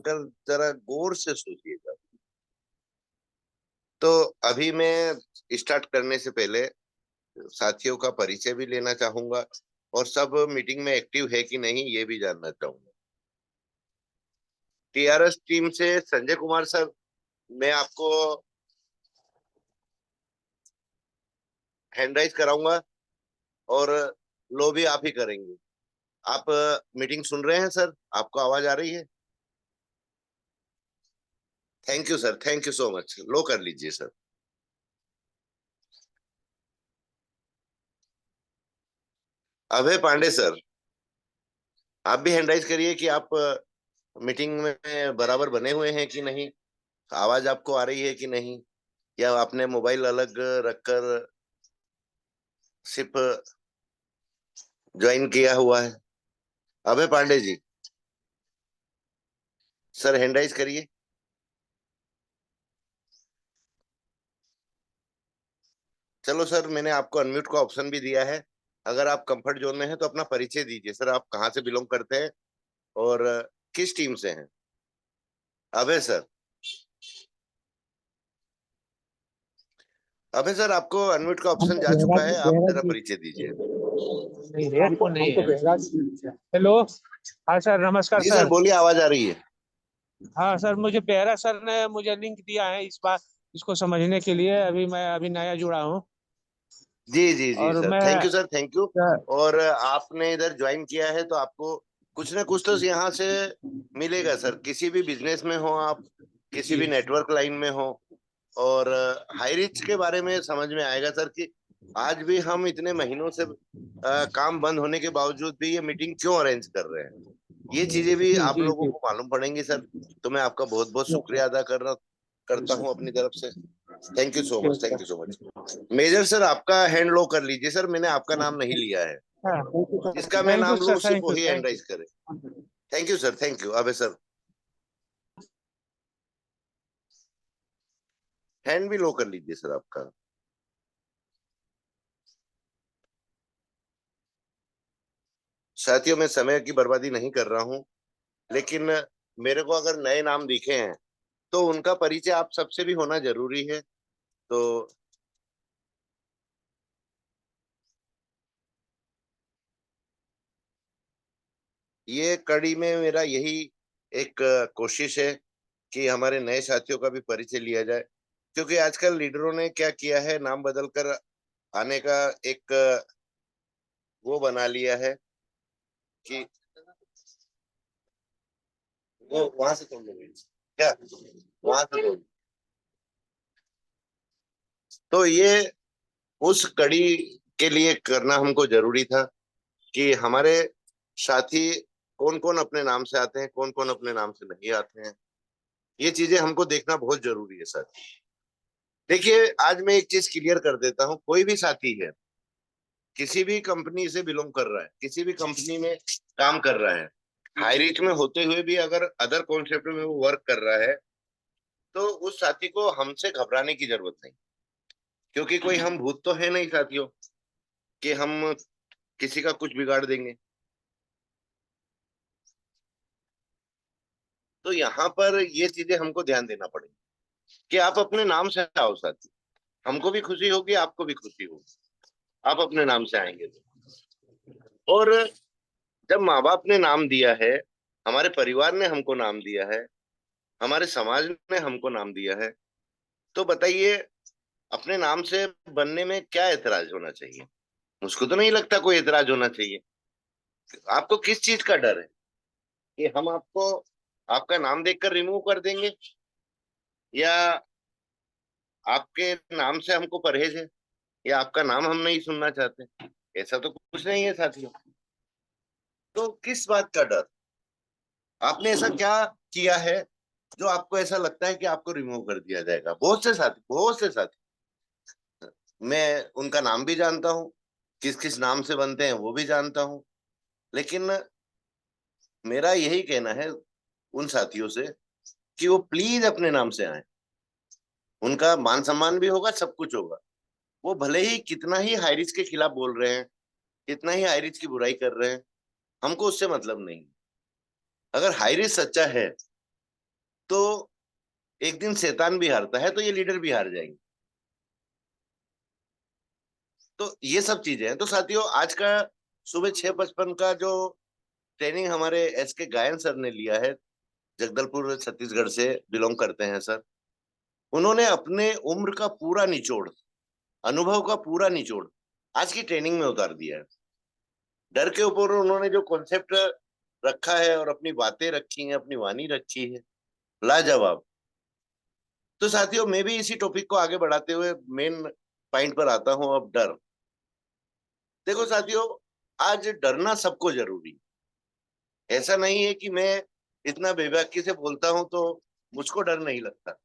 कर जरा गौर से सोचिएगा। तो अभी मैं स्टार्ट करने से पहले साथियों का परिचय भी लेना चाहूंगा और सब मीटिंग में एक्टिव है कि नहीं ये भी जानना चाहूंगा। टीआरएस टीम से संजय कुमार सर, मैं आपको हैंड राइज कराऊंगा और लॉबी आप ही करेंगे। आप मीटिंग सुन रहे हैं सर? आपको आवाज आ रही है? Thank you sir, thank you so much. Low कर लीजिए सर। अभय पांडे सर, आप भी हैंड राइज करिए कि आप मीटिंग में बराबर बने हुए हैं कि नहीं, आवाज आपको आ रही है कि नहीं, या आपने मोबाइल अलग रखकर सिर्फ ज्वाइन किया हुआ है। अभय Pandey ji, sir hand raise करिए। चलो सर, मैंने आपको अनम्यूट का ऑप्शन भी दिया है। अगर आप कंफर्ट जोन में हैं तो अपना परिचय दीजिए सर। आप कहाँ से बिलोंग करते हैं और किस टीम से हैं? अभय सर, अभय सर आपको अनम्यूट का ऑप्शन हमको जा चुका बहराजी है, आप जरा बहराजी परिचय दीजिए। नहीं रेड को नहीं है। बहराजी। हेलो। हाँ सर, नमस्कार जी सर सर। बोलिए, आवाज आ रही है। हाँ सर, मुझे बेहरा सर ने मुझे लिंक दिया है इस बार इसको समझने के लिए। मैं अभी नया जुड़ा हूँ। जी जी जी और सर, मैं thank you sir, thank you. Sir, और आपने इधर ज्वाइन किया है तो आपको कुछ ना कुछ तो यहाँ से मिलेगा सर। किसी भी बिजनेस में हो आप, किसी जी भी नेटवर्क लाइन में हो, और हाई रिच के बारे में समझ में आएगा सर कि आज भी हम इतने महीनों से काम बंद होने के बावजूद भी ये मीटिंग क्यों अरेंज कर रहे हैं, ये चीजें भी जी आप जी लोगों जी। को मालूम पड़ेंगी सर। तो मैं आपका बहुत बहुत शुक्रिया अदा करता हूँ अपनी तरफ से। Thank you so much, thank you so much. Major sir आपका हैंड लो कर लीजिए सर, मैंने आपका नाम नहीं लिया है। हाँ, जिसका मैं थैंक यू नाम लूँ सर, सिर्फ थैंक यू वही हैंड थैंक यू। राइज करे। Thank you sir, thank you. अबे सर हैंड भी लो कर लीजिए सर आपका। साथियों, मैं समय की बर्बादी नहीं कर रहा हूँ, लेकिन मेरे को अगर नए नाम दिखे हैं तो उनका परिचय आप सबसे भी होना जरूरी है। तो ये कड़ी में मेरा यही एक कोशिश है कि हमारे नए साथियों का भी परिचय लिया जाए। क्योंकि आजकल लीडरों ने क्या किया है, नाम बदल कर आने का एक वो बना लिया है कि वो वहां से तोड़ लोगे क्या, वहां से तोड़। तो ये उस कड़ी के लिए करना हमको जरूरी था कि हमारे साथी कौन कौन अपने नाम से आते हैं, कौन कौन अपने नाम से नहीं आते हैं। ये चीजें हमको देखना बहुत जरूरी है सर। देखिए, आज मैं एक चीज क्लियर कर देता हूँ। कोई भी साथी है, किसी भी कंपनी से बिलोंग कर रहा है, किसी भी कंपनी में काम कर रहा है, हाई रिच में होते हुए भी अगर अदर कॉन्सेप्ट में वो वर्क कर रहा है, तो उस साथी को हमसे घबराने की जरूरत नहीं। क्योंकि कोई हम भूत तो है नहीं साथियों कि हम किसी का कुछ बिगाड़ देंगे। तो यहाँ पर ये चीजें हमको ध्यान देना पड़ेगा कि आप अपने नाम से आओ साथी। हमको भी खुशी होगी, आपको भी खुशी होगी, आप अपने नाम से आएंगे तो। और जब माँ बाप ने नाम दिया है, हमारे परिवार ने हमको नाम दिया है, हमारे समाज ने हमको नाम दिया है, तो बताइए अपने नाम से बनने में क्या एतराज होना चाहिए? मुझको तो नहीं लगता कोई एतराज होना चाहिए। आपको किस चीज का डर है कि हम आपको आपका नाम देखकर रिमूव कर देंगे, या आपके नाम से हमको परहेज है, या आपका नाम हम नहीं सुनना चाहते? ऐसा तो कुछ नहीं है साथियों। तो किस बात का डर? आपने ऐसा क्या किया है जो आपको ऐसा लगता है कि आपको रिमूव कर दिया जाएगा? बहुत से साथी मैं उनका नाम भी जानता हूँ, किस किस नाम से बनते हैं वो भी जानता हूँ। लेकिन मेरा यही कहना है उन साथियों से कि वो प्लीज अपने नाम से आए। उनका मान सम्मान भी होगा, सब कुछ होगा। वो भले ही कितना ही हाईरिच के खिलाफ बोल रहे हैं, कितना ही हाईरिच की बुराई कर रहे हैं, हमको उससे मतलब नहीं। अगर हाईरिच सच्चा है तो एक दिन शैतान भी हारता है, तो ये लीडर भी हार जाएंगे। तो ये सब चीजें हैं। तो साथियों, आज का सुबह 6:55 का जो ट्रेनिंग हमारे SK गायन सर ने लिया है, जगदलपुर छत्तीसगढ़ से बिलोंग करते हैं सर। उन्होंने अपने उम्र का पूरा निचोड़, अनुभव का पूरा निचोड़ आज की ट्रेनिंग में उतार दिया है। डर के ऊपर उन्होंने जो कॉन्सेप्ट रखा है और अपनी बातें रखी हैं, अपनी वाणी रखी है, लाजवाब। तो साथियों, मैं भी इसी टॉपिक को आगे बढ़ाते हुए मेन पॉइंट पर आता हूं। अब डर, देखो साथियों, आज डरना सबको जरूरी है। ऐसा नहीं है कि मैं इतना बेबाकी से बोलता हूं तो मुझको डर नहीं लगता,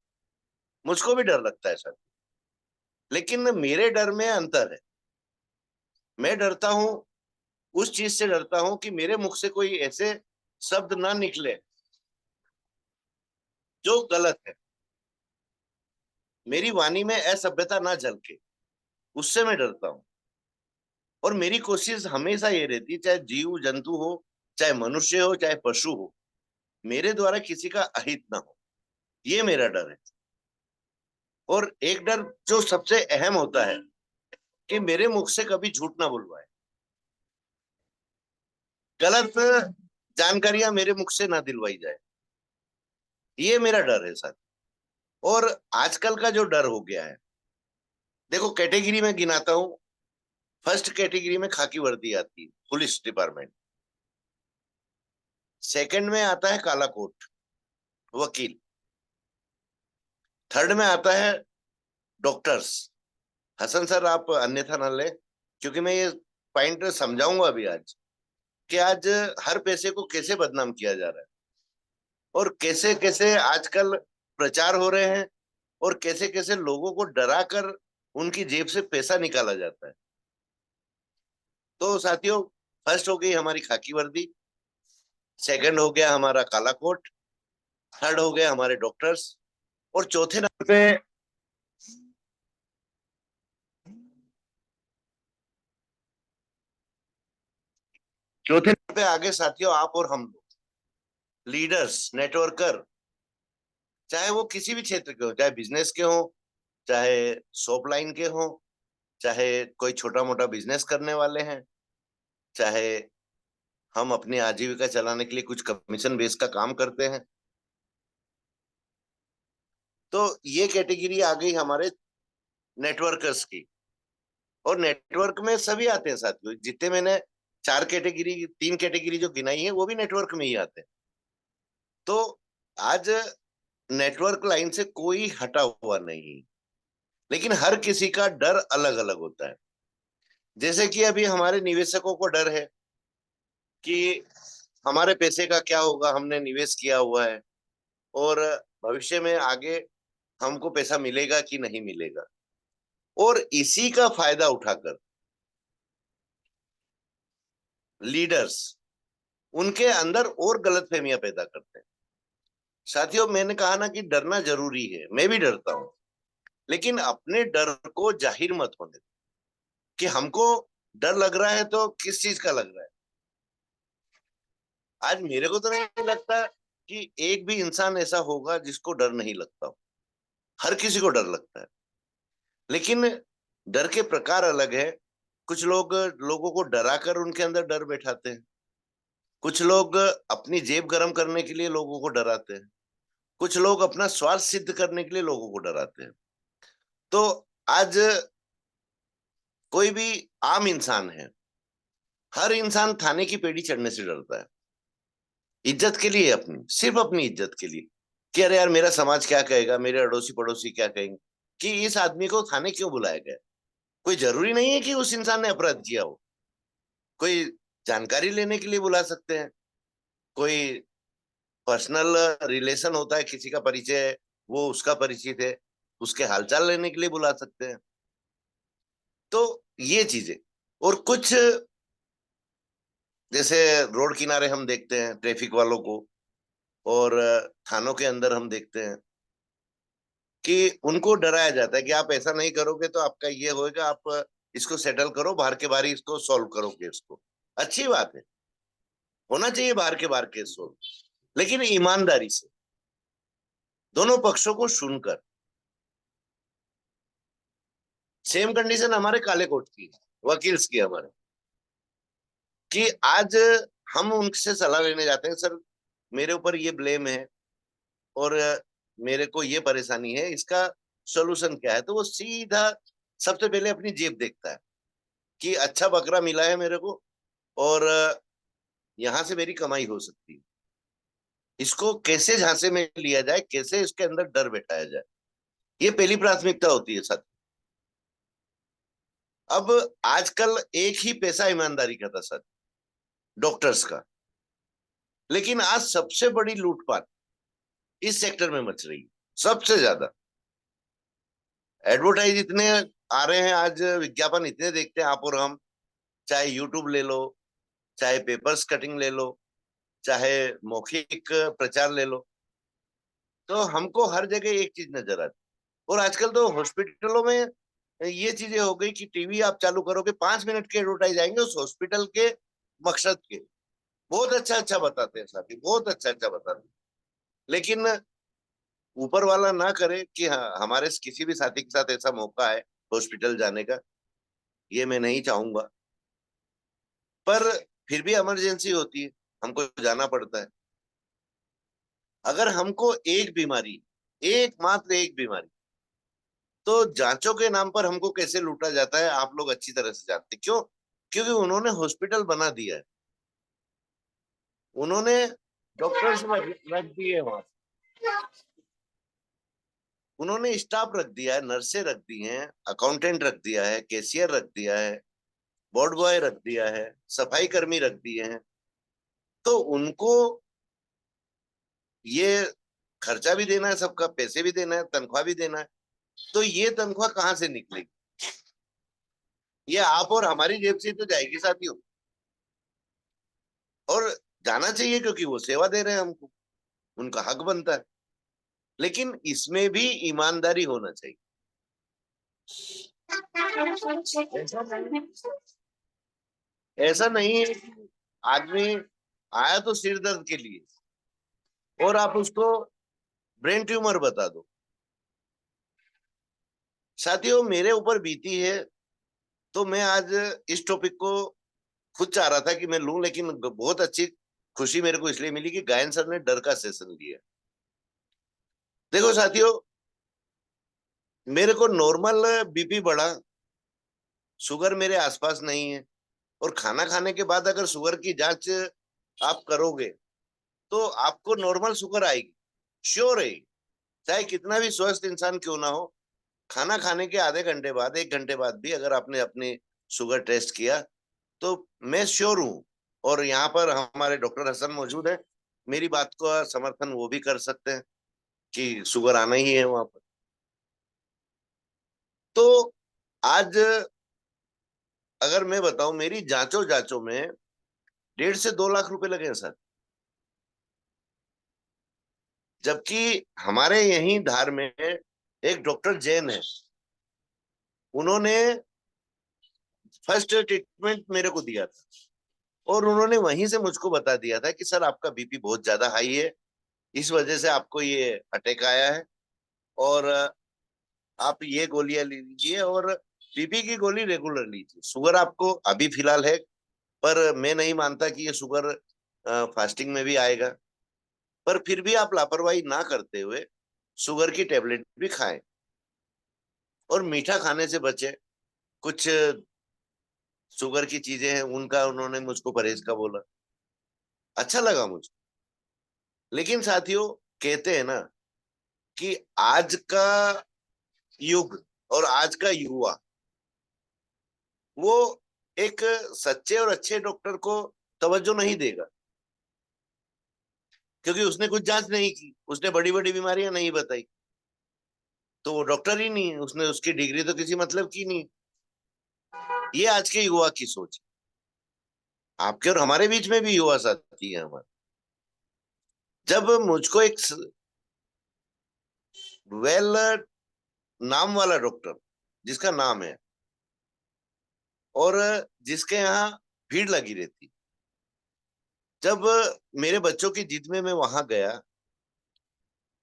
मुझको भी डर लगता है सर। लेकिन मेरे डर में अंतर है। मैं डरता हूं, उस चीज से डरता हूं कि मेरे मुख से कोई ऐसे शब्द ना निकले जो गलत है, मेरी वाणी में असभ्यता ना झलके, उससे मैं डरता हूं। और मेरी कोशिश हमेशा ये रहती है, चाहे जीव जंतु हो, चाहे मनुष्य हो, चाहे पशु हो, मेरे द्वारा किसी का अहित ना हो, ये मेरा डर है। और एक डर जो सबसे अहम होता है कि मेरे मुख से कभी झूठ ना बुलवाए, गलत जानकारियां मेरे मुख से ना दिलवाई जाए, ये मेरा डर है सर। और आजकल का जो डर हो गया है, देखो कैटेगरी में गिनाता हूं। फर्स्ट कैटेगरी में खाकी वर्दी आती है, पुलिस डिपार्टमेंट। सेकंड में आता है काला कोट, वकील। थर्ड में आता है डॉक्टर्स। हसन सर, आप अन्यथा न ले, क्योंकि मैं ये पॉइंट समझाऊंगा अभी आज कि आज हर पैसे को कैसे बदनाम किया जा रहा है, और कैसे कैसे आजकल प्रचार हो रहे हैं, और कैसे कैसे लोगों को डरा कर उनकी जेब से पैसा निकाला जाता है। तो साथियों, फर्स्ट हो गई हमारी खाकी वर्दी, सेकंड हो गया हमारा काला कोट, थर्ड हो गया हमारे डॉक्टर्स, और चौथे नंबर पे आगे साथियों आप और हम लोग, लीडर्स, नेटवर्कर। चाहे वो किसी भी क्षेत्र के हो, चाहे बिजनेस के हो, चाहे शॉप लाइन के हो, चाहे कोई छोटा मोटा बिजनेस करने वाले हैं, चाहे हम अपनी आजीविका चलाने के लिए कुछ कमीशन बेस का काम करते हैं। तो ये कैटेगरी आ गई हमारे नेटवर्कर्स की। और नेटवर्क में सभी आते हैं साथियों, जितने मैंने चार कैटेगरी, तीन कैटेगरी जो गिनाई है, वो भी नेटवर्क में ही आते हैं। तो आज नेटवर्क लाइन से कोई हटा हुआ नहीं, लेकिन हर किसी का डर अलग अलग होता है। जैसे कि अभी हमारे निवेशकों को डर है कि हमारे पैसे का क्या होगा, हमने निवेश किया हुआ है और भविष्य में आगे हमको पैसा मिलेगा कि नहीं मिलेगा। और इसी का फायदा उठाकर लीडर्स उनके अंदर और गलतफहमियां पैदा करते हैं। साथियों, मैंने कहा ना कि डरना जरूरी है, मैं भी डरता हूं, लेकिन अपने डर को जाहिर मत होने दो कि हमको डर लग रहा है। तो किस चीज का लग रहा है? आज मेरे को तो नहीं लगता कि एक भी इंसान ऐसा होगा जिसको डर नहीं लगता हो। हर किसी को डर लगता है, लेकिन डर के प्रकार अलग है। कुछ लोग लोगों को डरा कर उनके अंदर डर बैठाते हैं, कुछ लोग अपनी जेब गर्म करने के लिए लोगों को डराते हैं, कुछ लोग अपना स्वार्थ सिद्ध करने के लिए लोगों को डराते हैं। तो आज कोई भी आम इंसान है, हर इंसान थाने की पेड़ी चढ़ने से डरता है, इज्जत के लिए, अपनी, सिर्फ अपनी इज्जत के लिए, कि अरे यार मेरा समाज क्या कहेगा, मेरे अड़ोसी पड़ोसी क्या कहेंगे, कि इस आदमी को थाने क्यों बुलाया गया। कोई जरूरी नहीं है कि उस इंसान ने अपराध किया हो, कोई जानकारी लेने के लिए बुला सकते हैं, कोई पर्सनल रिलेशन होता है, किसी का परिचय है, वो उसका परिचित है, उसके हालचाल लेने के लिए बुला सकते हैं। तो ये चीजें, और कुछ जैसे रोड किनारे हम देखते हैं ट्रैफिक वालों को, और थानों के अंदर हम देखते हैं कि उनको डराया जाता है कि आप ऐसा नहीं करोगे तो आपका ये होएगा, आप इसको सेटल करो, बाहर के बाहर ही इसको सॉल्व करो केस को। अच्छी बात है, होना चाहिए बाहर के बाहर केस सॉल्व, लेकिन ईमानदारी से। दोनों पक्षों को सुनकर। सेम कंडीशन हमारे काले कोट की, वकील्स की हमारे, कि आज हम उनसे सलाह लेने जाते हैं, सर मेरे ऊपर ये ब्लेम है और मेरे को ये परेशानी है, इसका सॉल्यूशन क्या है? तो वो सीधा सबसे पहले अपनी जेब देखता है कि अच्छा बकरा मिला है मेरे को और यहाँ से मेरी कमाई हो सकती है, इसको कैसे झांसे में लिया जाए, कैसे इसके अंदर डर बैठाया जाए, ये पहली प्राथमिकता होती है सर। अब आजकल एक ही पैसा ईमानदारी का था सर, डॉक्टर्स का, लेकिन आज सबसे बड़ी लूटपाट इस सेक्टर में मच रही है, सबसे ज्यादा। एडवर्टाइज इतने आ रहे हैं आज, विज्ञापन इतने देखते हैं आप और हम, चाहे यूट्यूब ले लो, चाहे पेपर्स कटिंग ले लो, चाहे मौखिक प्रचार ले लो, तो हमको हर जगह एक चीज नजर आती। और आजकल तो हॉस्पिटलों में ये चीजें हो गई कि टीवी आप चालू करोगे 5 मिनट के एडवर्टाइज आएंगे उस हॉस्पिटल के मकसद के, बहुत अच्छा अच्छा बताते हैं साथी, बहुत अच्छा अच्छा बताते हैं। लेकिन ऊपर वाला ना करे कि हाँ हमारे किसी भी साथी के साथ ऐसा मौका है हॉस्पिटल जाने का, ये मैं नहीं चाहूंगा, पर फिर भी इमरजेंसी होती है, हमको जाना पड़ता है। अगर हमको एक बीमारी, एकमात्र एक बीमारी, तो जांचों के नाम पर हमको कैसे लूटा जाता है आप लोग अच्छी तरह से जानते हैं। क्यों? क्योंकि उन्होंने हॉस्पिटल बना दिया है, उन्होंने डॉक्टर्स रख दिए वहां, उन्होंने स्टाफ रख दिया है, नर्सें रख दी हैं, अकाउंटेंट रख दिया है, कैशियर रख दिया है, बोर्ड बॉय रख दिया है, सफाई कर्मी रख दिए हैं। तो उनको ये खर्चा भी देना है, सबका पैसे भी देना है, तनख्वाह भी देना है। तो ये तनख्वाह कहाँ से निकलेगी? ये आप और हमारी जेब से तो जाएगी साथियों, और जाना चाहिए क्योंकि वो सेवा दे रहे हैं हमको, उनका हक बनता है। लेकिन इसमें भी ईमानदारी होना चाहिए। ऐसा नहीं है कि आदमी आया तो सिर दर्द के लिए और आप उसको ब्रेन ट्यूमर बता दो। साथियों मेरे ऊपर बीती है, तो मैं आज इस टॉपिक को खुद चाह रहा था कि मैं लूं, लेकिन बहुत अच्छी खुशी मेरे को इसलिए मिली कि गायन सर ने डर का सेशन लिया। देखो साथियों, मेरे को नॉर्मल बीपी बढ़ा, शुगर मेरे आसपास नहीं है, और खाना खाने के बाद अगर शुगर की जांच आप करोगे तो आपको नॉर्मल शुगर आएगी, श्योर है। चाहे कितना भी स्वस्थ इंसान क्यों ना हो, खाना खाने के आधे घंटे बाद, 1 घंटे बाद भी अगर आपने अपनी शुगर टेस्ट किया तो मैं श्योर हूं, और यहाँ पर हमारे डॉक्टर हसन मौजूद है, मेरी बात का समर्थन वो भी कर सकते हैं कि शुगर आना ही है वहां पर। तो आज अगर मैं बताऊं, मेरी जांचों जांचों में 1.5 से 2 लाख रुपए लगे हैं सर। जबकि हमारे यहीं धार में एक डॉक्टर जैन है, उन्होंने फर्स्ट ट्रीटमेंट मेरे को दिया था, और उन्होंने वहीं से मुझको बता दिया था कि सर आपका बीपी बहुत ज्यादा हाई है, इस वजह से आपको ये अटैक आया है, और आप ये गोलियां ले लीजिए, और बीपी की गोली रेगुलर लीजिए। शुगर आपको अभी फिलहाल है, पर मैं नहीं मानता कि ये शुगर फास्टिंग में भी आएगा, पर फिर भी आप लापरवाही ना करते हुए शुगर की टेबलेट भी खाएं, और मीठा खाने से बचे। कुछ शुगर की चीजें हैं उनका उन्होंने मुझको परहेज का बोला, अच्छा लगा मुझे। लेकिन साथियों, कहते हैं ना कि आज का युग और आज का युवा, वो एक सच्चे और अच्छे डॉक्टर को तवज्जो नहीं देगा, क्योंकि उसने कुछ जांच नहीं की, उसने बड़ी बड़ी बीमारियां नहीं बताई, तो वो डॉक्टर ही नहीं है, उसने उसकी डिग्री तो किसी मतलब की नहीं। ये आज के युवा की सोच है। आपके और हमारे बीच में भी युवा साथी है हमारे। जब मुझको एक वेल नाम वाला डॉक्टर, जिसका नाम है और जिसके यहाँ भीड़ लगी रहती, जब मेरे बच्चों की जिद में मैं वहां गया,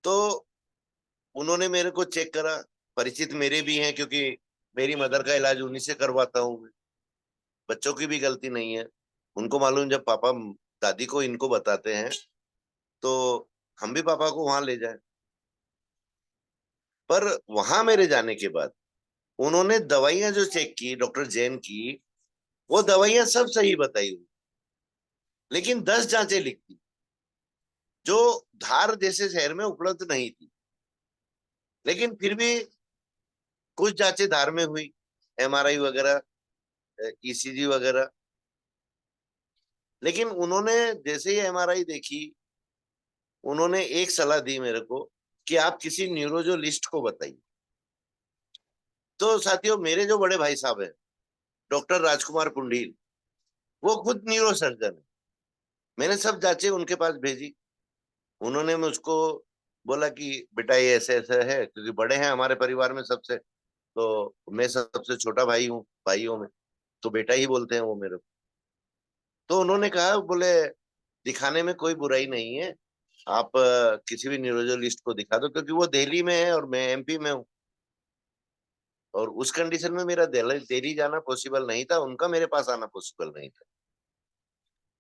तो उन्होंने मेरे को चेक करा, परिचित मेरे भी हैं क्योंकि मेरी मदर का इलाज उन्हीं से करवाता हूँ मैं। बच्चों की भी गलती नहीं है, उनको मालूम जब पापा दादी को इनको बताते हैं तो हम भी पापा को वहां ले जाएं। पर वहां मेरे जाने के बाद उन्होंने दवाइयां जो चेक की डॉक्टर जैन की, वो दवाइयां सब सही बताई हुई, लेकिन 10 जांचें लिखी जो धार जैसे शहर में उपलब्ध नहीं थी। लेकिन फिर भी कुछ जांचें धार में हुई, एमआरआई वगैरह, ईसीजी वगैरह। लेकिन उन्होंने जैसे ही एमआरआई देखी, उन्होंने एक सलाह दी मेरे को कि आप किसी न्यूरोलॉजिस्ट को बताइए। तो साथियों, मेरे जो बड़े भाई साहब हैं डॉक्टर राजकुमार पुंडील, वो खुद न्यूरो सर्जन है। मैंने सब जांचें उनके पास भेजी। उन्होंने मुझको बोला कि बेटा ये ऐसे ऐसे है, क्योंकि बड़े हैं हमारे परिवार में सबसे, तो मैं सबसे छोटा भाई हूँ भाइयों में, तो बेटा ही बोलते हैं वो मेरे को। तो उन्होंने कहा, बोले दिखाने में कोई बुराई नहीं है, आप किसी भी न्यूरोलॉजिस्ट को दिखा दो, क्योंकि वो दिल्ली में है और मैं एमपी में हूँ। और उस कंडीशन में मेरा दिल्ली जाना पॉसिबल नहीं था, उनका मेरे पास आना पॉसिबल नहीं था।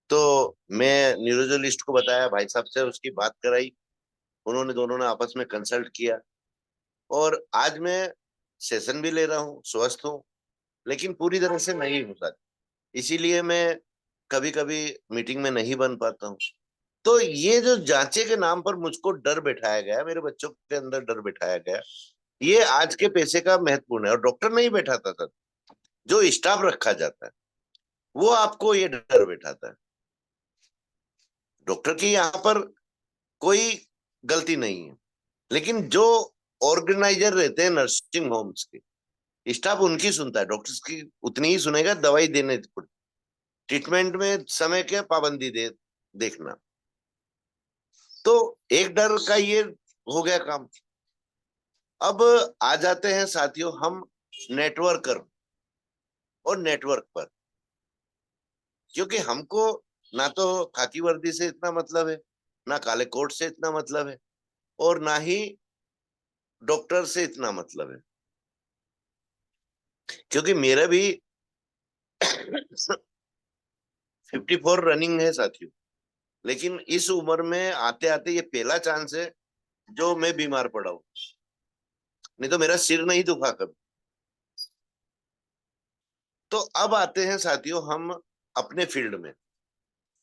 तो मैं न्यूरोलॉजिस्ट को बताया, भाई साहब से उसकी बात कराई, उन्होंने दोनों ने आपस में कंसल्ट किया, और आज मैं सेशन भी ले रहा हूँ, स्वस्थ हूँ, लेकिन पूरी तरह से नहीं हूँ साथ। इसीलिए मैं कभी कभी मीटिंग में नहीं बन पाता हूँ। तो ये जो जांचे के नाम पर मुझको डर बैठाया गया, मेरे बच्चों के अंदर डर बैठाया गया, ये आज के पैसे का महत्वपूर्ण है। और डॉक्टर नहीं बैठाता था, जो स्टाफ रखा जाता है वो आपको ये डर बैठाता है। डॉक्टर की यहाँ पर कोई गलती नहीं है, लेकिन जो ऑर्गेनाइजर रहते हैं नर्सिंग होम्स के, स्टाफ उनकी सुनता है, डॉक्टर्स की उतनी ही सुनेगा। दवाई देने, ट्रीटमेंट में समय के पाबंदी देखना। तो एक डर का ये हो गया काम। अब आ जाते हैं साथियों हम नेटवर्कर और नेटवर्क पर, क्योंकि हमको ना तो खाकी वर्दी से इतना मतलब है, ना काले कोट से इतना मतलब है, और ना ही डॉक्टर से इतना मतलब है। क्योंकि मेरा भी 54 रनिंग है साथियों, लेकिन इस उम्र में आते आते ये पहला चांस है जो मैं बीमार पड़ा हूं, नहीं तो मेरा सिर नहीं दुखा कभी। तो अब आते हैं साथियों हम अपने फील्ड में,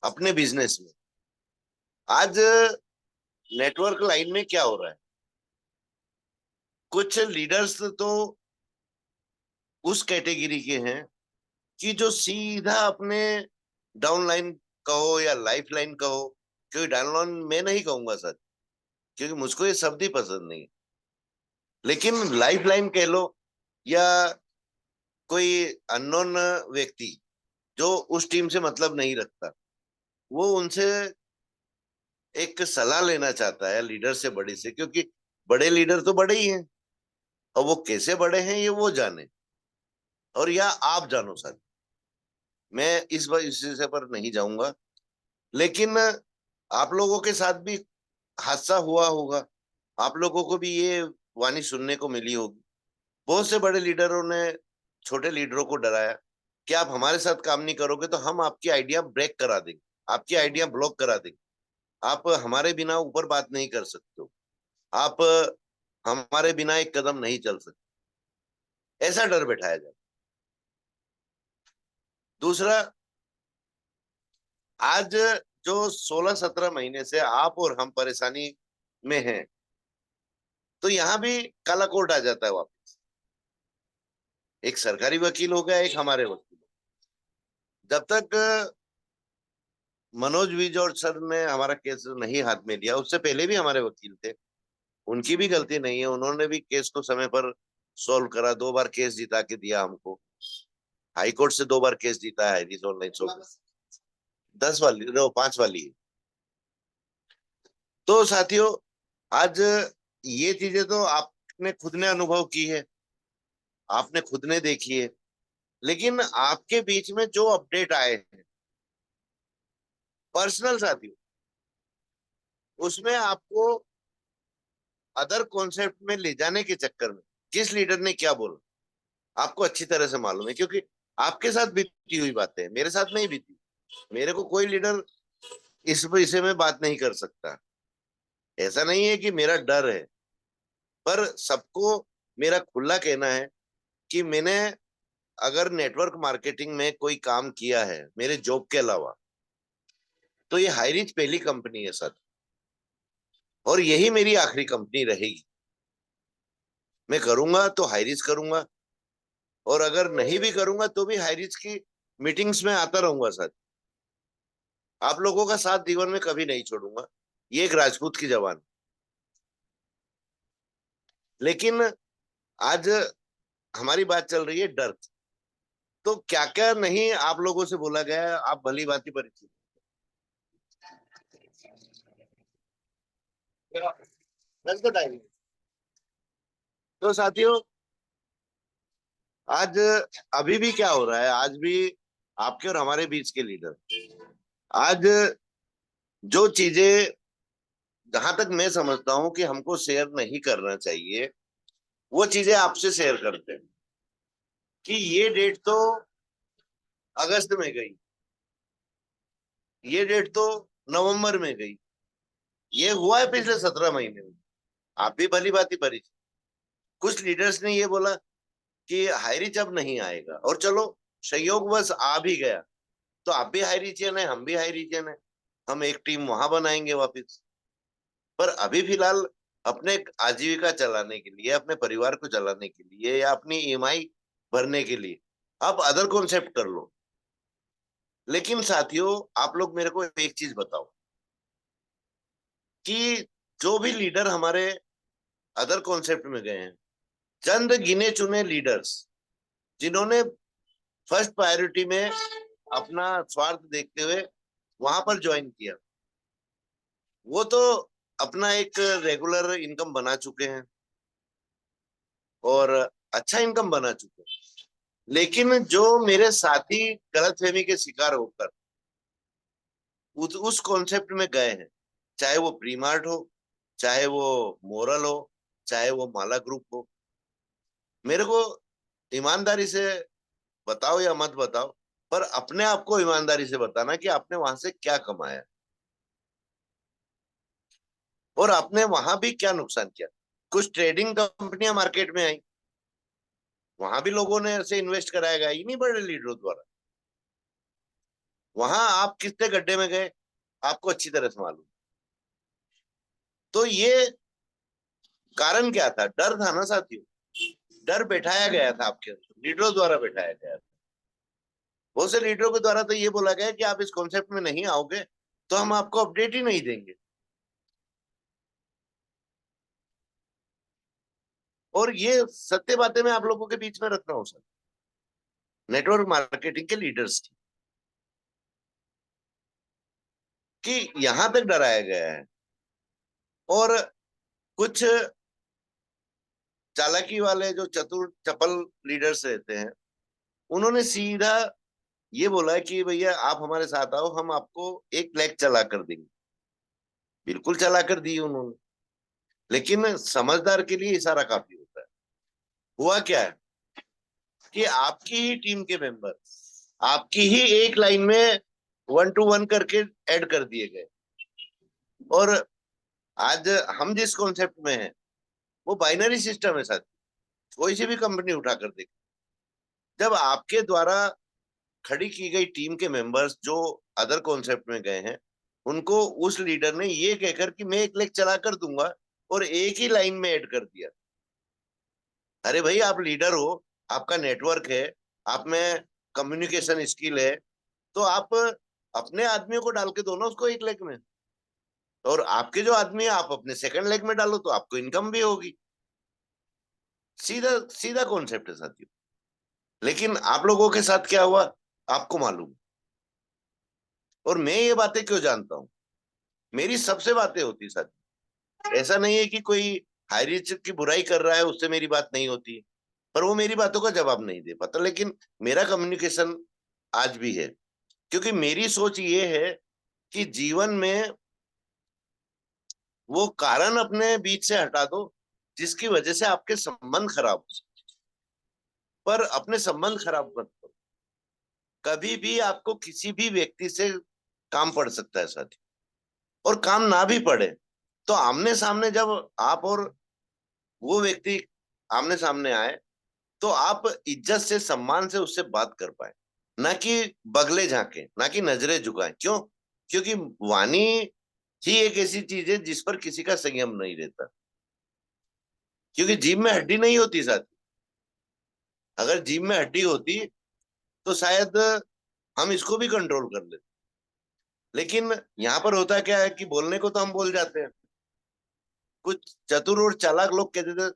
अपने बिजनेस में। आज नेटवर्क लाइन में क्या हो रहा है, कुछ लीडर्स तो उस कैटेगरी के हैं कि जो सीधा अपने डाउनलाइन कहो या लाइफ लाइन कहो, क्योंकि डाउनलाइन मैं नहीं कहूंगा सर, क्योंकि मुझको ये शब्द ही पसंद नहीं है, लेकिन लाइफ लाइन कह लो, या कोई अननोन व्यक्ति जो उस टीम से मतलब नहीं रखता, वो उनसे एक सलाह लेना चाहता है लीडर से, बड़े से, क्योंकि बड़े लीडर तो बड़े ही हैं, और वो कैसे बड़े हैं ये वो जाने, और या आप जानो सर। मैं इस विषय पर नहीं जाऊंगा, लेकिन आप लोगों के साथ भी हादसा हुआ होगा, आप लोगों को भी ये वाणी सुनने को मिली होगी। बहुत से बड़े लीडरों ने छोटे लीडरों को डराया कि आप हमारे साथ काम नहीं करोगे तो हम आपकी आइडिया ब्रेक करा देंगे, आपकी आइडिया ब्लॉक करा देंगे, आप हमारे बिना ऊपर बात नहीं कर सकते हो, आप हमारे बिना एक कदम नहीं चल सकते। ऐसा डर बैठाया जाए। दूसरा, आज जो 16-17 महीने से आप और हम परेशानी में हैं, तो यहाँ भी काला कोट आ जाता है वापस। एक सरकारी वकील हो गया, एक हमारे वकील। जब तक मनोज विज और सर ने हमारा केस नहीं हाथ में लिया, उससे पहले भी हमारे वकील थे, उनकी भी गलती नहीं है, उन्होंने भी केस को समय पर सोल्व करा, 2 बार केस जिता के दिया हमको। हाई कोर्ट से 2 बार केस जीता है हैरिस ऑनलाइन शो पे। 10 वाली, नो 5 वाली है। तो साथियों, आज ये चीजें तो आपने खुद ने अनुभव की है, आपने खुद ने देखी है, लेकिन आपके बीच में जो अपडेट आए हैं पर्सनल साथियों, उसमें आपको अदर कॉन्सेप्ट में ले जाने के चक्कर में किस लीडर ने क्या बोला आपको अच्छी तरह से मालूम है, क्योंकि आपके साथ बीती हुई बातें हैं, मेरे साथ नहीं बीती। मेरे को कोई लीडर इस विषय में बात नहीं कर सकता। ऐसा नहीं है कि मेरा डर है, पर सबको मेरा खुला कहना है कि मैंने अगर नेटवर्क मार्केटिंग में कोई काम किया है मेरे जॉब के अलावा, तो ये हाईरिच पहली कंपनी है सर, और यही मेरी आखिरी कंपनी रहेगी। मैं करूंगा तो हाईरिच करूंगा, और अगर नहीं भी करूंगा तो भी हाईरिच की मीटिंग्स में आता रहूंगा सर। आप लोगों का साथ जीवन में कभी नहीं छोड़ूंगा, ये एक राजपूत की जवान। लेकिन आज हमारी बात चल रही है डर। तो क्या क्या नहीं आप लोगों से बोला गया है, आप भली भांति परिचित। रख दो टाइम। तो साथियों, आज अभी भी क्या हो रहा है, आज भी आपके और हमारे बीच के लीडर, आज जो चीजें जहां तक मैं समझता हूं कि हमको शेयर नहीं करना चाहिए, वो चीजें आपसे शेयर करते हैं कि ये डेट तो अगस्त में गई, ये डेट तो नवंबर में गई, ये हुआ है पिछले 17 महीने में। आप भी भली भांति परिचित। कुछ लीडर्स ने ये बोला कि हाईरिच अब नहीं आएगा, और चलो संयोगवश आ भी गया, तो आप भी हाई रीजन है, हम भी हाई रीजन है, हम एक टीम वहां बनाएंगे वापस। पर अभी फिलहाल अपने आजीविका चलाने के लिए, अपने परिवार को चलाने के लिए, या अपनी ईएमआई भरने के लिए आप अदर कॉन्सेप्ट कर लो। लेकिन साथियों, आप लोग मेरे को एक चीज बताओ कि जो भी लीडर हमारे अदर कॉन्सेप्ट में गए हैं, चंद गिने चुने लीडर्स जिन्होंने फर्स्ट प्रायोरिटी में अपना स्वार्थ देखते हुए वहां पर ज्वाइन किया, वो तो अपना एक रेगुलर इनकम बना चुके हैं, और अच्छा इनकम बना चुके हैं। लेकिन जो मेरे साथी गलतफहमी के शिकार होकर उस कॉन्सेप्ट में गए हैं, चाहे वो प्रीमार्ट हो, चाहे वो मोरल हो, चाहे वो माला ग्रुप हो, मेरे को ईमानदारी से बताओ या मत बताओ, पर अपने आप को ईमानदारी से बताना कि आपने वहां से क्या कमाया और आपने वहां भी क्या नुकसान किया। कुछ ट्रेडिंग कंपनियां मार्केट में आई, वहां भी लोगों ने ऐसे इन्वेस्ट कराया गया, इन्हीं बड़े लीडरों द्वारा। वहां आप कितने गड्ढे में गए आपको अच्छी तरह से मालूम। तो ये कारण क्या था? डर था ना साथियों। डर बैठाया गया था आपके लीडरों द्वारा, बैठाया गया था। बहुत से लीडरों के द्वारा तो ये बोला गया कि आप इस कॉन्सेप्ट में नहीं आओगे तो हम आपको अपडेट ही नहीं देंगे। और ये सत्य बातें मैं आप लोगों के बीच में रख रहा हूं सर, नेटवर्क मार्केटिंग के लीडर्स की, कि यहां तक डराया गया है। और कुछ चालाकी वाले जो चतुर चपल लीडर्स रहते हैं, उन्होंने सीधा ये बोला है कि भैया आप हमारे साथ आओ, हम आपको 1 लाख चला कर देंगे। बिल्कुल चला कर दी उन्होंने। लेकिन समझदार के लिए इशारा काफी होता है। हुआ क्या है कि आपकी ही टीम के मेंबर आपकी ही एक लाइन में 1 to 1 करके ऐड कर दिए गए। और आज हम जिस कॉन्सेप्ट में हैं वो बाइनरी सिस्टम है साथ। कोई सी भी कंपनी उठा कर देख, जब आपके द्वारा खड़ी की गई टीम के मेंबर्स जो अदर कॉन्सेप्ट में गए हैं, उनको उस लीडर ने ये कहकर कि मैं 1 लाख चला कर दूंगा और एक ही लाइन में ऐड कर दिया। अरे भाई, आप लीडर हो, आपका नेटवर्क है, आप में कम्युनिकेशन स्किल है, तो आप अपने आदमियों को डाल के दो ना उसको 1 लाख में। और आपके जो आदमी है आप अपने सेकंड लेग में डालो तो आपको इनकम भी होगी। सीधा सीधा कॉन्सेप्ट है साथियों। लेकिन आप लोगों के साथ क्या हुआ आपको मालूम। और मैं ये बातें क्यों जानता हूं, मेरी सबसे बातें होती साथी। ऐसा नहीं है कि कोई हाई रिच की बुराई कर रहा है उससे मेरी बात नहीं होती, पर वो मेरी बातों का जवाब नहीं दे पाता। लेकिन मेरा कम्युनिकेशन आज भी है, क्योंकि मेरी सोच ये है कि जीवन में वो कारण अपने बीच से हटा दो जिसकी वजह से आपके संबंध खराब हो सकते। पर अपने संबंध खराब मत करो। कभी भी आपको किसी भी व्यक्ति से काम पड़ सकता है साथी, और काम ना भी पड़े तो आमने सामने जब आप और वो व्यक्ति आमने सामने आए तो आप इज्जत से सम्मान से उससे बात कर पाए, ना कि बगले झांके, ना कि नजरें झुकाएं। क्यों? क्योंकि वाणी ही एक ऐसी चीज है जिस पर किसी का संयम नहीं रहता, क्योंकि जीभ में हड्डी नहीं होती साथी। अगर जीभ में हड्डी होती तो शायद हम इसको भी कंट्रोल कर लेते। लेकिन यहाँ पर होता क्या है कि बोलने को तो हम बोल जाते हैं। कुछ चतुर और चालाक लोग कहते थे,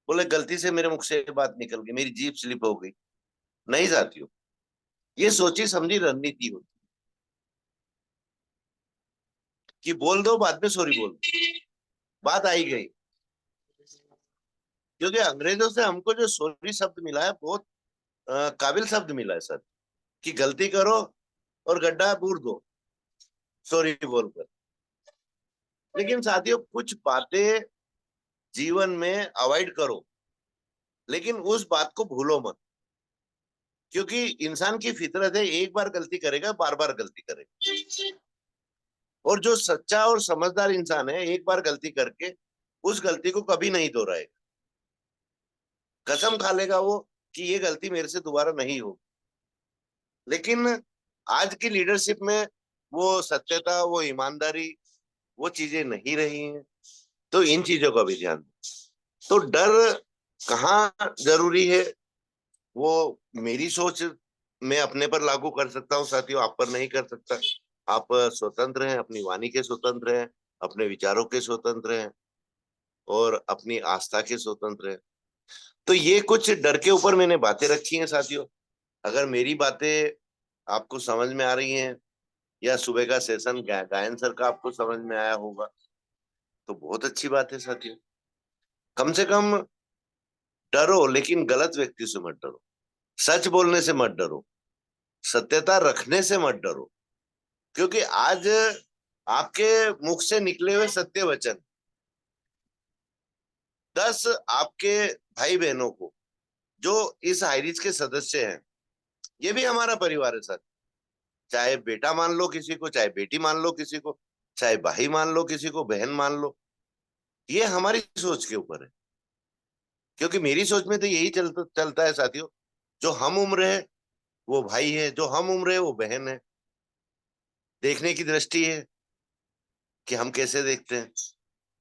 बोले गलती से मेरे मुख से बात निकल गई, मेरी जीभ स्लिप हो गई। नहीं साथियों, ये सोची समझी रणनीति होती कि बोल दो बाद में सॉरी बोल दो, बात आई गई। क्योंकि अंग्रेजों से हमको जो सॉरी शब्द मिला है बहुत काबिल शब्द मिला है सर, कि गलती करो और गड्ढा बूर दो सॉरी बोलकर। लेकिन साथियों कुछ बातें जीवन में अवॉइड करो, लेकिन उस बात को भूलो मत। क्योंकि इंसान की फितरत है, एक बार गलती करेगा बार बार गलती करेगा। और जो सच्चा और समझदार इंसान है एक बार गलती करके उस गलती को कभी नहीं दोहराएगा। कसम खा लेगा वो कि ये गलती मेरे से दोबारा नहीं होगी। लेकिन आज की लीडरशिप में वो सत्यता, वो ईमानदारी, वो चीजें नहीं रही हैं। तो इन चीजों का भी ध्यान दें। तो डर कहाँ जरूरी है, वो मेरी सोच मैं अपने पर लागू कर सकता हूँ साथियों, आप पर नहीं कर सकता। आप स्वतंत्र हैं, अपनी वाणी के स्वतंत्र हैं, अपने विचारों के स्वतंत्र हैं, और अपनी आस्था के स्वतंत्र हैं। तो ये कुछ डर के ऊपर मैंने बातें रखी हैं साथियों। अगर मेरी बातें आपको समझ में आ रही हैं, या सुबह का सेशन गायन सर का आपको समझ में आया होगा, तो बहुत अच्छी बात है साथियों। कम से कम डरो, लेकिन गलत व्यक्ति से मत डरो, सच बोलने से मत डरो, सत्यता रखने से मत डरो। क्योंकि आज आपके मुख से निकले हुए सत्य वचन 10 आपके भाई बहनों को, जो इस हाईरिज के सदस्य हैं, ये भी हमारा परिवार है सर। चाहे बेटा मान लो किसी को, चाहे बेटी मान लो किसी को, चाहे भाई मान लो किसी को, बहन मान लो, ये हमारी सोच के ऊपर है। क्योंकि मेरी सोच में तो यही चलता है साथियों, जो हम उम्र है वो भाई है, जो हम उम्र है वो बहन है। देखने की दृष्टि है कि हम कैसे देखते हैं।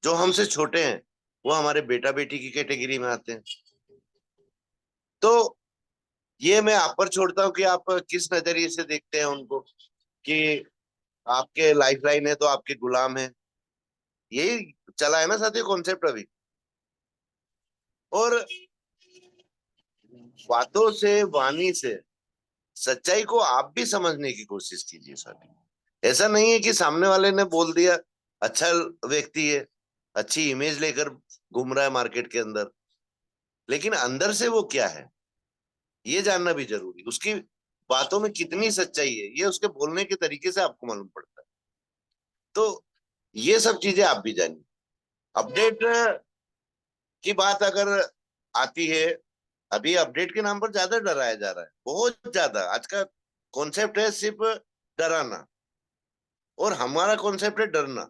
जो हमसे छोटे हैं वो हमारे बेटा बेटी की कैटेगरी में आते हैं। तो ये मैं आप पर छोड़ता हूँ कि आप किस नजरिए से देखते हैं उनको, कि आपके लाइफ लाइन है तो आपके गुलाम है। यही चला है ना साथियों कॉन्सेप्ट अभी। और बातों से, वाणी से सच्चाई को आप भी समझने की कोशिश कीजिए साथियों। ऐसा नहीं है कि सामने वाले ने बोल दिया, अच्छा व्यक्ति है, अच्छी इमेज लेकर घूम रहा है मार्केट के अंदर, लेकिन अंदर से वो क्या है ये जानना भी जरूरी। उसकी बातों में कितनी सच्चाई है ये उसके बोलने के तरीके से आपको मालूम पड़ता है। तो ये सब चीजें आप भी जानिए। अपडेट की बात अगर आती है, अभी अपडेट के नाम पर ज्यादा डराया जा रहा है, बहुत ज्यादा। आज का कॉन्सेप्ट है सिर्फ डराना, और हमारा कॉन्सेप्ट है डरना।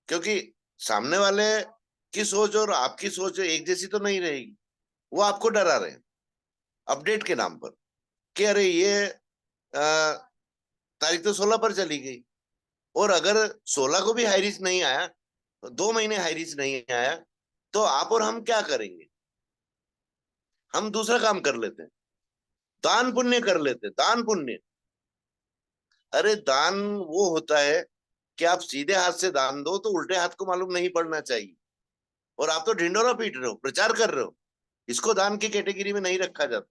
क्योंकि सामने वाले की सोच और आपकी सोच एक जैसी तो नहीं रहेगी। वो आपको डरा रहे हैं अपडेट के नाम पर, कि अरे ये तारीख तो 16 पर चली गई, और अगर 16 को भी हाईरिच नहीं आया, 2 महीने हाईरिच नहीं आया, तो आप और हम क्या करेंगे? हम दूसरा काम कर लेते हैं, दान पुण्य कर लेते हैं, दान पुण्य। अरे दान वो होता है कि आप सीधे हाथ से दान दो तो उल्टे हाथ को मालूम नहीं पड़ना चाहिए, और आप तो ढिंडोरा पीट रहे हो, प्रचार कर रहे हो। इसको दान की कैटेगरी में नहीं रखा जाता।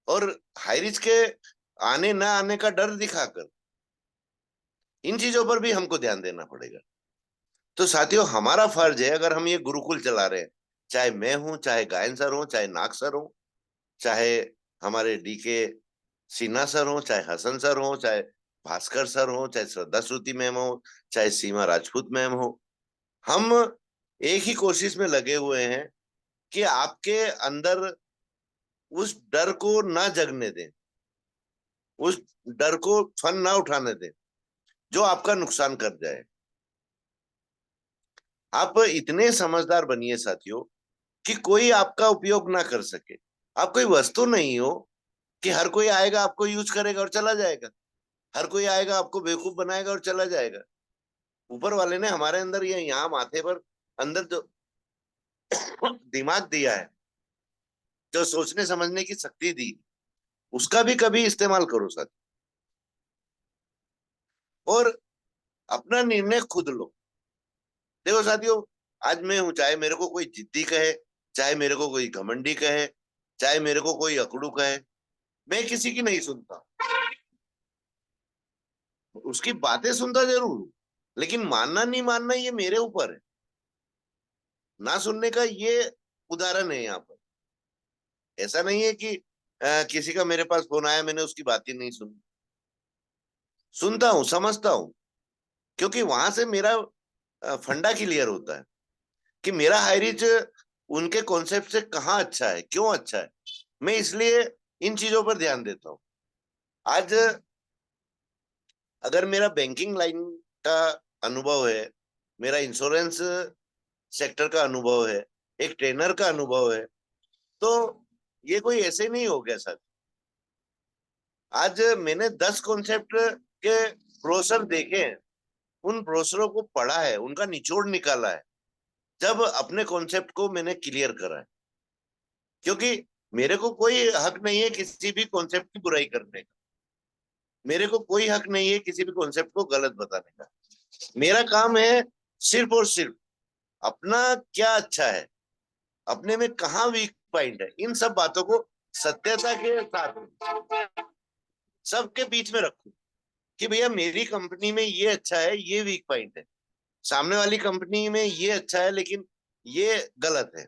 और हाईरिच के आने ना आने का डर दिखाकर इन चीजों पर भी हमको ध्यान देना पड़ेगा। तो साथियों हमारा फर्ज है, अगर हम ये गुरुकुल चला रहे हैं, चाहे मैं हूं, चाहे गायन सर हो, चाहे नाग सर हो, चाहे हमारे डीके सिन्हा सर हो, चाहे हसन सर हो, चाहे भास्कर सर हो, चाहे श्रद्धा श्रुति मैम हो, चाहे सीमा राजपूत मैम हो, हम एक ही कोशिश में लगे हुए हैं कि आपके अंदर उस डर को ना जगने दें, उस डर को फन ना उठाने दें जो आपका नुकसान कर जाए। आप इतने समझदार बनिए साथियों कि कोई आपका उपयोग ना कर सके। आप कोई वस्तु नहीं हो कि हर कोई आएगा आपको यूज करेगा और चला जाएगा, हर कोई आएगा आपको बेवकूफ बनाएगा और चला जाएगा। ऊपर वाले ने हमारे अंदर ये यहाँ माथे पर अंदर जो दिमाग दिया है, जो सोचने समझने की शक्ति दी, उसका भी कभी इस्तेमाल करो साथ, और अपना निर्णय खुद लो। देखो साथियों, आज मैं हूं, चाहे मेरे को कोई जिद्दी कहे, चाहे मेरे को कोई घमंडी कहे, चाहे मेरे को कोई अकड़ू कहे, मैं किसी की नहीं सुनता। उसकी बातें सुनता जरूर हूं, लेकिन मानना नहीं मानना ये मेरे ऊपर है। ना सुनने का ये उदाहरण है यहाँ पर। ऐसा नहीं है कि किसी का मेरे पास फोन आया, मैंने उसकी बात ही नहीं सुनी। सुनता हूँ, समझता हूँ, क्योंकि वहां से मेरा फंडा क्लियर होता है कि मेरा हाईरीच उनके कॉन्सेप्ट से कहाँ अच्छा है, क्यों अच्छा है। मैं इसलिए इन चीजों पर ध्यान देता हूँ। आज अगर मेरा बैंकिंग लाइन का अनुभव है, मेरा इंश्योरेंस सेक्टर का अनुभव है, एक ट्रेनर का अनुभव है, तो ये कोई ऐसे नहीं हो गया सर। आज मैंने 10 कॉन्सेप्ट के ब्रोशर देखे हैं, उन ब्रोशरों को पढ़ा है, उनका निचोड़ निकाला है, जब अपने कॉन्सेप्ट को मैंने क्लियर करा है। क्योंकि मेरे को कोई हक नहीं है किसी भी कॉन्सेप्ट की बुराई करने का, मेरे को कोई हक नहीं है किसी भी कॉन्सेप्ट को गलत बताने का। मेरा काम है सिर्फ और सिर्फ अपना क्या अच्छा है, अपने में कहाँ वीक पॉइंट है, इन सब बातों को सत्यता के साथ सबके बीच में रखूं कि भैया मेरी कंपनी में ये अच्छा है, ये वीक पॉइंट है, सामने वाली कंपनी में ये अच्छा है लेकिन ये गलत है।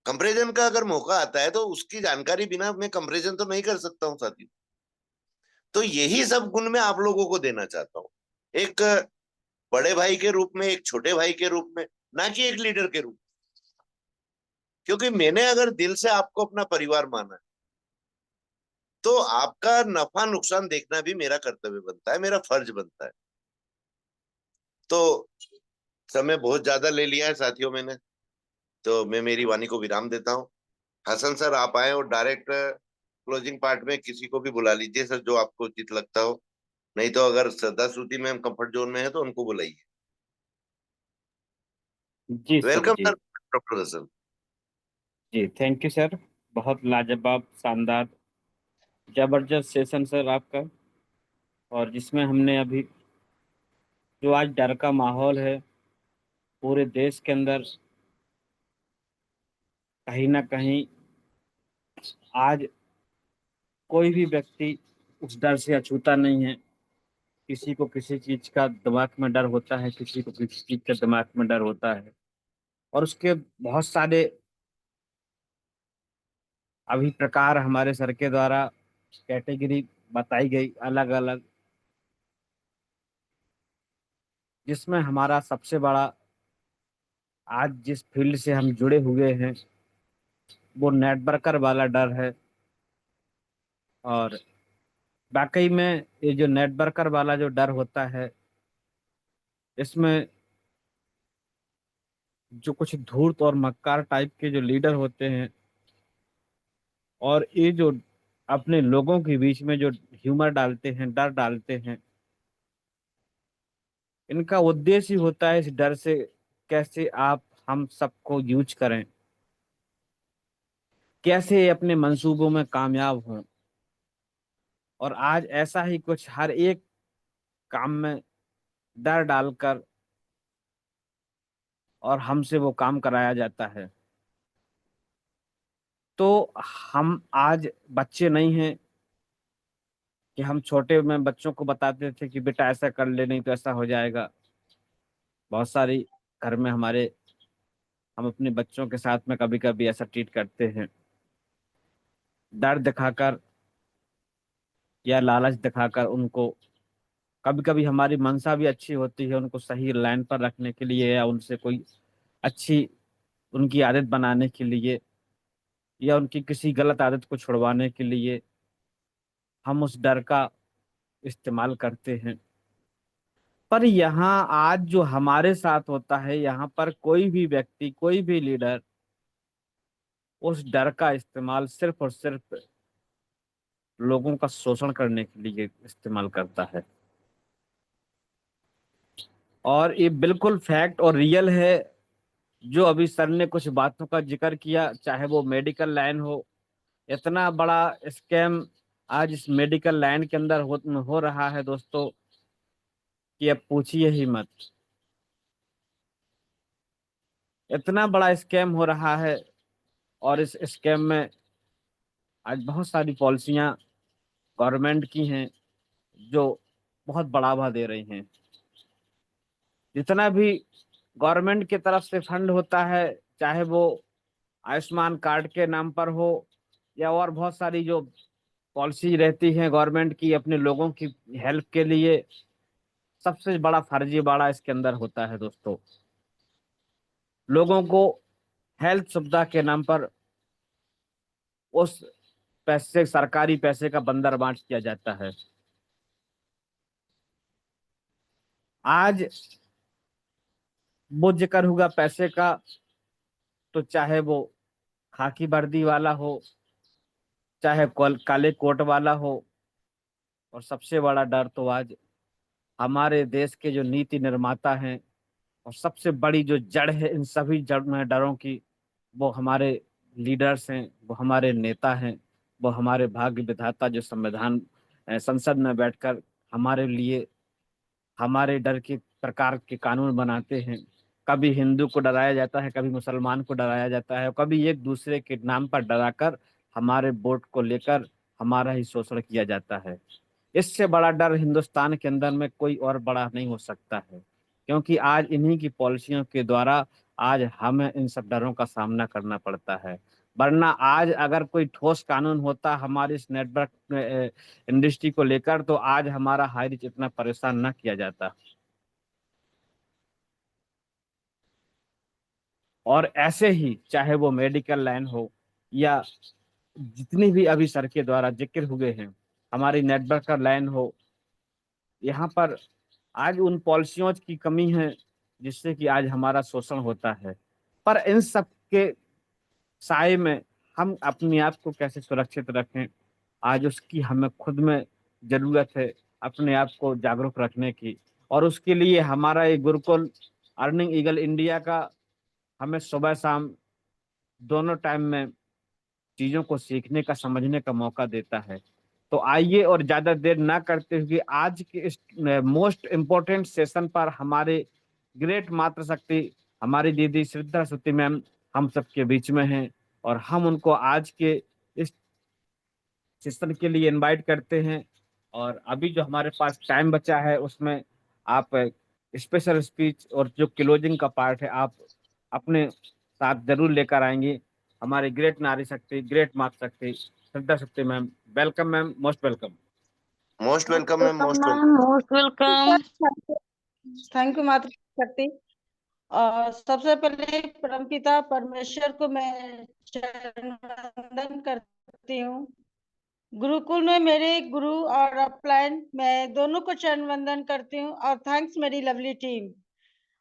कंपैरिजन का अगर मौका आता है तो उसकी जानकारी बिना मैं कंपैरिजन तो नहीं कर सकता हूँ साथी। तो यही सब गुण मैं आप लोगों को देना चाहता हूँ, एक बड़े भाई के रूप में, एक छोटे भाई के रूप में, ना कि एक लीडर के रूप में। क्योंकि मैंने अगर दिल से आपको अपना परिवार माना है, तो आपका नफा नुकसान देखना भी मेरा कर्तव्य बनता है, मेरा फर्ज बनता है। तो समय बहुत ज्यादा ले लिया है साथियों मैंने, तो मैं मेरी वाणी को विराम देता हूँ। हसन सर आप आए और डायरेक्ट क्लोजिंग पार्ट में किसी को भी बुला लीजिए सर, जो आपको उचित लगता हो। नहीं तो अगर श्रद्धा श्रुति में हम कंफर्ट जोन में है तो उनको बुलाइए। जी सर, वेलकम जी। Sir, doctor Hasan. जी, थैंक यू सर। बहुत लाजवाब, शानदार, जबरदस्त सेशन सर आपका। और जिसमें हमने अभी जो आज डर का माहौल है पूरे देश के अंदर, कहीं ना कहीं आज कोई भी व्यक्ति उस डर से अछूता नहीं है। किसी को किसी चीज का दिमाग में डर होता है, किसी को किसी चीज का दिमाग में डर होता है। और उसके बहुत सारे अभी प्रकार हमारे सर के द्वारा कैटेगरी बताई गई अलग अलग, जिसमें हमारा सबसे बड़ा आज जिस फील्ड से हम जुड़े हुए हैं वो नेटवर्कर वाला डर है। और वाकई में ये जो नेटवर्कर वाला जो डर होता है, इसमें जो कुछ धूर्त और मक्कार टाइप के जो लीडर होते हैं, और ये जो अपने लोगों के बीच में जो ह्यूमर डालते हैं, डर डालते हैं, इनका उद्देश्य ही होता है इस डर से कैसे आप हम सबको यूज करें, कैसे अपने मंसूबों में कामयाब हों। और आज ऐसा ही कुछ हर एक काम में डर डालकर और हमसे वो काम कराया जाता है। तो हम आज बच्चे नहीं हैं कि हम छोटे में बच्चों को बताते थे कि बेटा ऐसा कर ले, नहीं तो ऐसा हो जाएगा। बहुत सारी घर में हमारे, हम अपने बच्चों के साथ में कभी कभी ऐसा ट्रीट करते हैं, डर दिखाकर या लालच दिखाकर उनको, कभी कभी हमारी मंशा भी अच्छी होती है उनको सही लाइन पर रखने के लिए, या उनसे कोई अच्छी उनकी आदत बनाने के लिए, या उनकी किसी गलत आदत को छुड़वाने के लिए हम उस डर का इस्तेमाल करते हैं। पर यहाँ आज जो हमारे साथ होता है, यहाँ पर कोई भी व्यक्ति, कोई भी लीडर उस डर का इस्तेमाल सिर्फ और सिर्फ लोगों का शोषण करने के लिए इस्तेमाल करता है। और ये बिल्कुल फैक्ट और रियल है। जो अभी सर ने कुछ बातों का जिक्र किया, चाहे वो मेडिकल लाइन हो, इतना बड़ा स्कैम आज इस मेडिकल लाइन के अंदर हो रहा है दोस्तों, कि अब पूछिए ही मत। इतना बड़ा स्कैम हो रहा है, और इस स्कैम में आज बहुत सारी पॉलिसियां गवर्नमेंट की हैं जो बहुत बढ़ावा दे रही हैं। जितना भी गवर्नमेंट की तरफ से फंड होता है, चाहे वो आयुष्मान कार्ड के नाम पर हो, या और बहुत सारी जो पॉलिसी रहती है गवर्नमेंट की अपने लोगों की हेल्प के लिए, सबसे बड़ा फर्जीवाड़ा इसके अंदर होता है दोस्तों। लोगों को हेल्थ सुविधा के नाम पर उस पैसे, सरकारी पैसे का बंदरबांट किया जाता है। आज वो जिक्र हुआ पैसे का, तो चाहे वो खाकी वर्दी वाला हो, चाहे काले कोट वाला हो, और सबसे बड़ा डर तो आज हमारे देश के जो नीति निर्माता हैं, और सबसे बड़ी जो जड़ है इन सभी डरों की, वो हमारे लीडर्स हैं, वो हमारे नेता हैं, वो हमारे भाग्य विधाता जो संविधान संसद में बैठकर हमारे लिए हमारे डर के प्रकार के कानून बनाते हैं। कभी हिंदू को डराया जाता है, कभी मुसलमान को डराया जाता है, और कभी एक दूसरे के नाम पर डराकर हमारे वोट को लेकर हमारा ही शोषण किया जाता है। इससे बड़ा डर हिंदुस्तान के अंदर में कोई और बड़ा नहीं हो सकता है, क्योंकि आज इन्हीं की पॉलिसियों के द्वारा आज हमें इन सब डरों का सामना करना पड़ता है। वरना आज अगर कोई ठोस कानून होता हमारी इस नेटवर्क इंडस्ट्री को लेकर, तो आज हमारा हाई रिच इतना परेशान ना किया जाता। और ऐसे ही चाहे वो मेडिकल लाइन हो, या जितनी भी अभी सर के द्वारा जिक्र हुए हैं, हमारी नेटवर्क का लाइन हो, यहाँ पर आज उन पॉलिसियों की कमी है जिससे कि आज हमारा शोषण होता है। पर इन सब के साए में हम अपने आप को कैसे सुरक्षित रखें, आज उसकी हमें खुद में जरूरत है, अपने आप को जागरूक रखने की। और उसके लिए हमारा ये गुरुकुल अर्निंग ईगल इंडिया का हमें सुबह शाम दोनों टाइम में चीजों को सीखने का, समझने का मौका देता है। तो आइए और ज्यादा देर ना करते हुए आज के इस मोस्ट इम्पोर्टेंट सेशन पर हमारे ग्रेट मातृशक्ति, हमारी दीदी श्रद्धा सती मैम हम सबके बीच में हैं, और हम उनको आज के इस सेशन के लिए इनवाइट करते हैं। और अभी जो हमारे पास टाइम बचा है उसमें आप स्पेशल स्पीच और जो क्लोजिंग का पार्ट है आप अपने साथ जरूर लेकर आएंगे। हमारे ग्रेट नारी शक्ति, ग्रेट माता शक्ति श्रद्धा शक्ति ma'am, welcome ma'am, most welcome. Most welcome ma'am, welcome most ma'am, welcome. Most welcome. Thank you माता शक्ति। और सबसे पहले परमपिता परमेश्वर को मैं चरण वंदन करती हूँ। गुरुकुल में मेरे गुरु और अपलाइन मैं दोनों को चरण वंदन करती हूँ। और थैंक्स मेरी लवली टीम,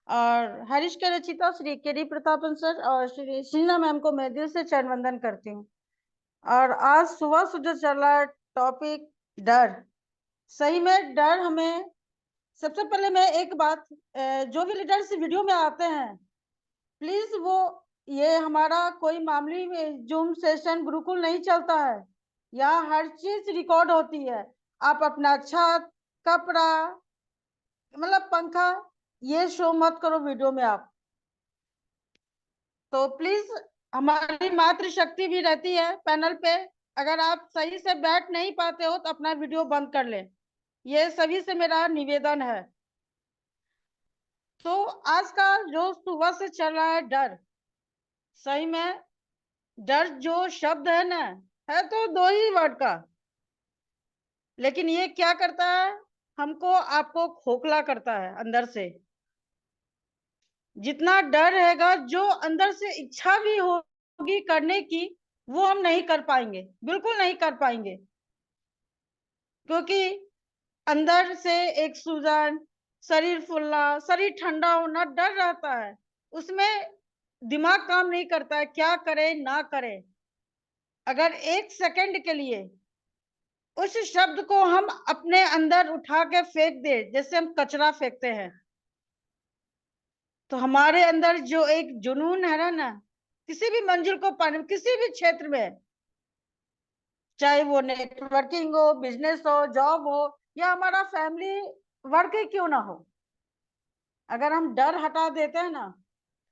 और हरीश के रचिता श्री केडी प्रतापन सर और श्री शीना मैम को मैं दिल से चरण वंदन करती हूँ। और आज सुबह से जो चला टॉपिक डर, सही में डर हमें, सबसे पहले मैं एक बात, जो भी लीडर्स वीडियो में आते हैं प्लीज वो, ये हमारा कोई मामूली जूम सेशन गुरुकुल नहीं चलता है, यहाँ हर चीज रिकॉर्ड होती है। आप अपना छत, कपड़ा, मतलब पंखा, ये शो मत करो वीडियो में आप। तो प्लीज, हमारी मातृशक्ति भी रहती है पैनल पे, अगर आप सही से बैठ नहीं पाते हो तो अपना वीडियो बंद कर ले, ये सभी से मेरा निवेदन है। तो आज का जो सुबह से चल रहा है डर, सही में डर जो शब्द है ना, है तो दो ही वर्ड का, लेकिन ये क्या करता है, हमको आपको खोखला करता है अंदर से। जितना डर रहेगा, जो अंदर से इच्छा भी होगी करने की, वो हम नहीं कर पाएंगे, बिल्कुल नहीं कर पाएंगे। क्योंकि अंदर से एक सूजन, शरीर फूलना, शरीर ठंडा होना, डर रहता है। उसमें दिमाग काम नहीं करता है, क्या करे ना करे। अगर 1 सेकंड के लिए उस शब्द को हम अपने अंदर उठा के फेंक दे, जैसे हम कचरा फेंकते हैं, तो हमारे अंदर जो एक जुनून है ना, किसी भी मंजिल को पाने में, किसी भी क्षेत्र में, चाहे वो नेटवर्किंग हो, बिजनेस हो, जॉब हो, या हमारा फैमिली वर्क ही क्यों ना हो, अगर हम डर हटा देते हैं ना,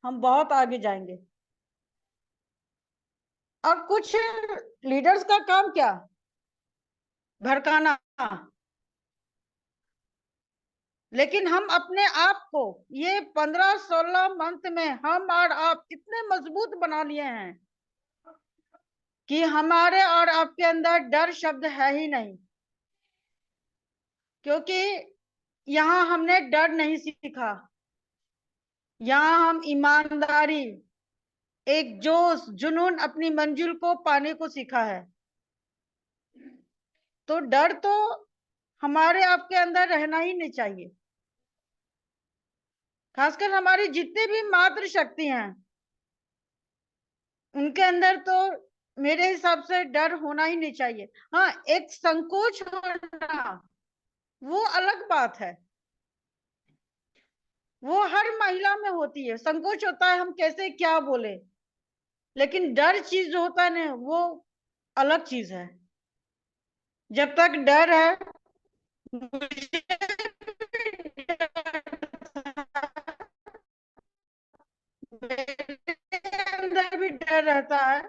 हम बहुत आगे जाएंगे। और कुछ लीडर्स का काम क्या, भड़काना। लेकिन हम अपने आप को ये 15-16 मंथ में हम और आप इतने मजबूत बना लिए हैं कि हमारे और आपके अंदर डर शब्द है ही नहीं। क्योंकि यहाँ हमने डर नहीं सीखा, यहाँ हम ईमानदारी, एक जोश, जुनून, अपनी मंजिल को पाने को सीखा है। तो डर तो हमारे आपके अंदर रहना ही नहीं चाहिए। खासकर हमारी जितनी भी मातृ शक्ति हैं, उनके अंदर तो मेरे हिसाब से डर होना ही नहीं चाहिए। हाँ, एक संकोच होना वो अलग बात है, वो हर महिला में होती है। संकोच होता है हम कैसे क्या बोले, लेकिन डर चीज जो होता है ना, वो अलग चीज है। जब तक डर है, मुझे मेरे अंदर भी डर रहता है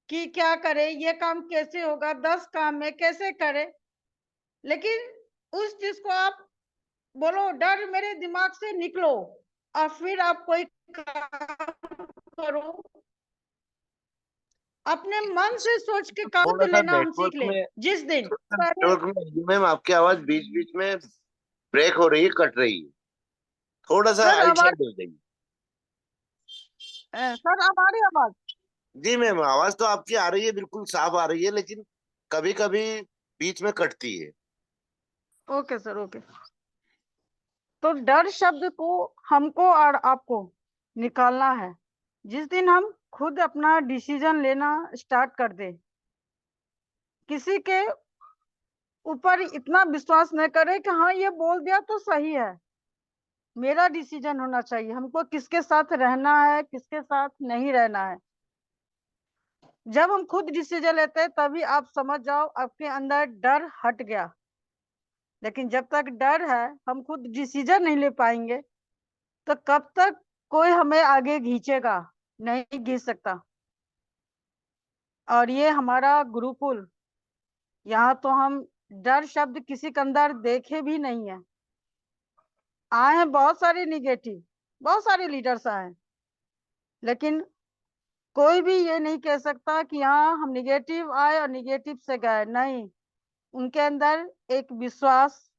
कि क्या करे, ये काम कैसे होगा, 10 काम में कैसे करे। लेकिन उस चीज को आप बोलो, डर मेरे दिमाग से निकलो, और फिर आप कोई काम करो, अपने मन से सोच के काम थोड़ा तो सा लेना हम सीख नेटवर्क ले। में जिस दिन नेटवर्क में मैम आपकी आवाज बीच बीच में ब्रेक हो रही है, कट रही है। थोड़ा सा सर आइट आवाज, साइड हो जाइए। सर हमारी आवाज, जी मैम, आवाज तो आपकी आ रही है, बिल्कुल साफ आ रही है, लेकिन कभी कभी बीच में कटती है। Okay sir, okay. तो डर शब्द को हमको और आपको निकालना है। जिस दिन हम खुद अपना डिसीजन लेना स्टार्ट कर दे, किसी के ऊपर इतना विश्वास न करे कि हाँ ये बोल दिया तो सही है, मेरा डिसीजन होना चाहिए, हमको किसके साथ रहना है, किसके साथ नहीं रहना है। जब हम खुद डिसीजन लेते हैं, तभी आप समझ जाओ आपके अंदर डर हट गया। लेकिन जब तक डर है, हम खुद डिसीजन नहीं ले पाएंगे, तो कब तक कोई हमें आगे खींचेगा, नहीं खींच सकता। और ये हमारा गुरुकुल, यहाँ तो हम डर शब्द किसी के अंदर देखे भी नहीं है। आए हैं बहुत सारे निगेटिव, बहुत सारे लीडर्स आए हैं, लेकिन कोई भी ये नहीं कह सकता कि हाँ हम निगेटिव आए और निगेटिव से गए। नहीं, उनके अंदर एक विश्वास,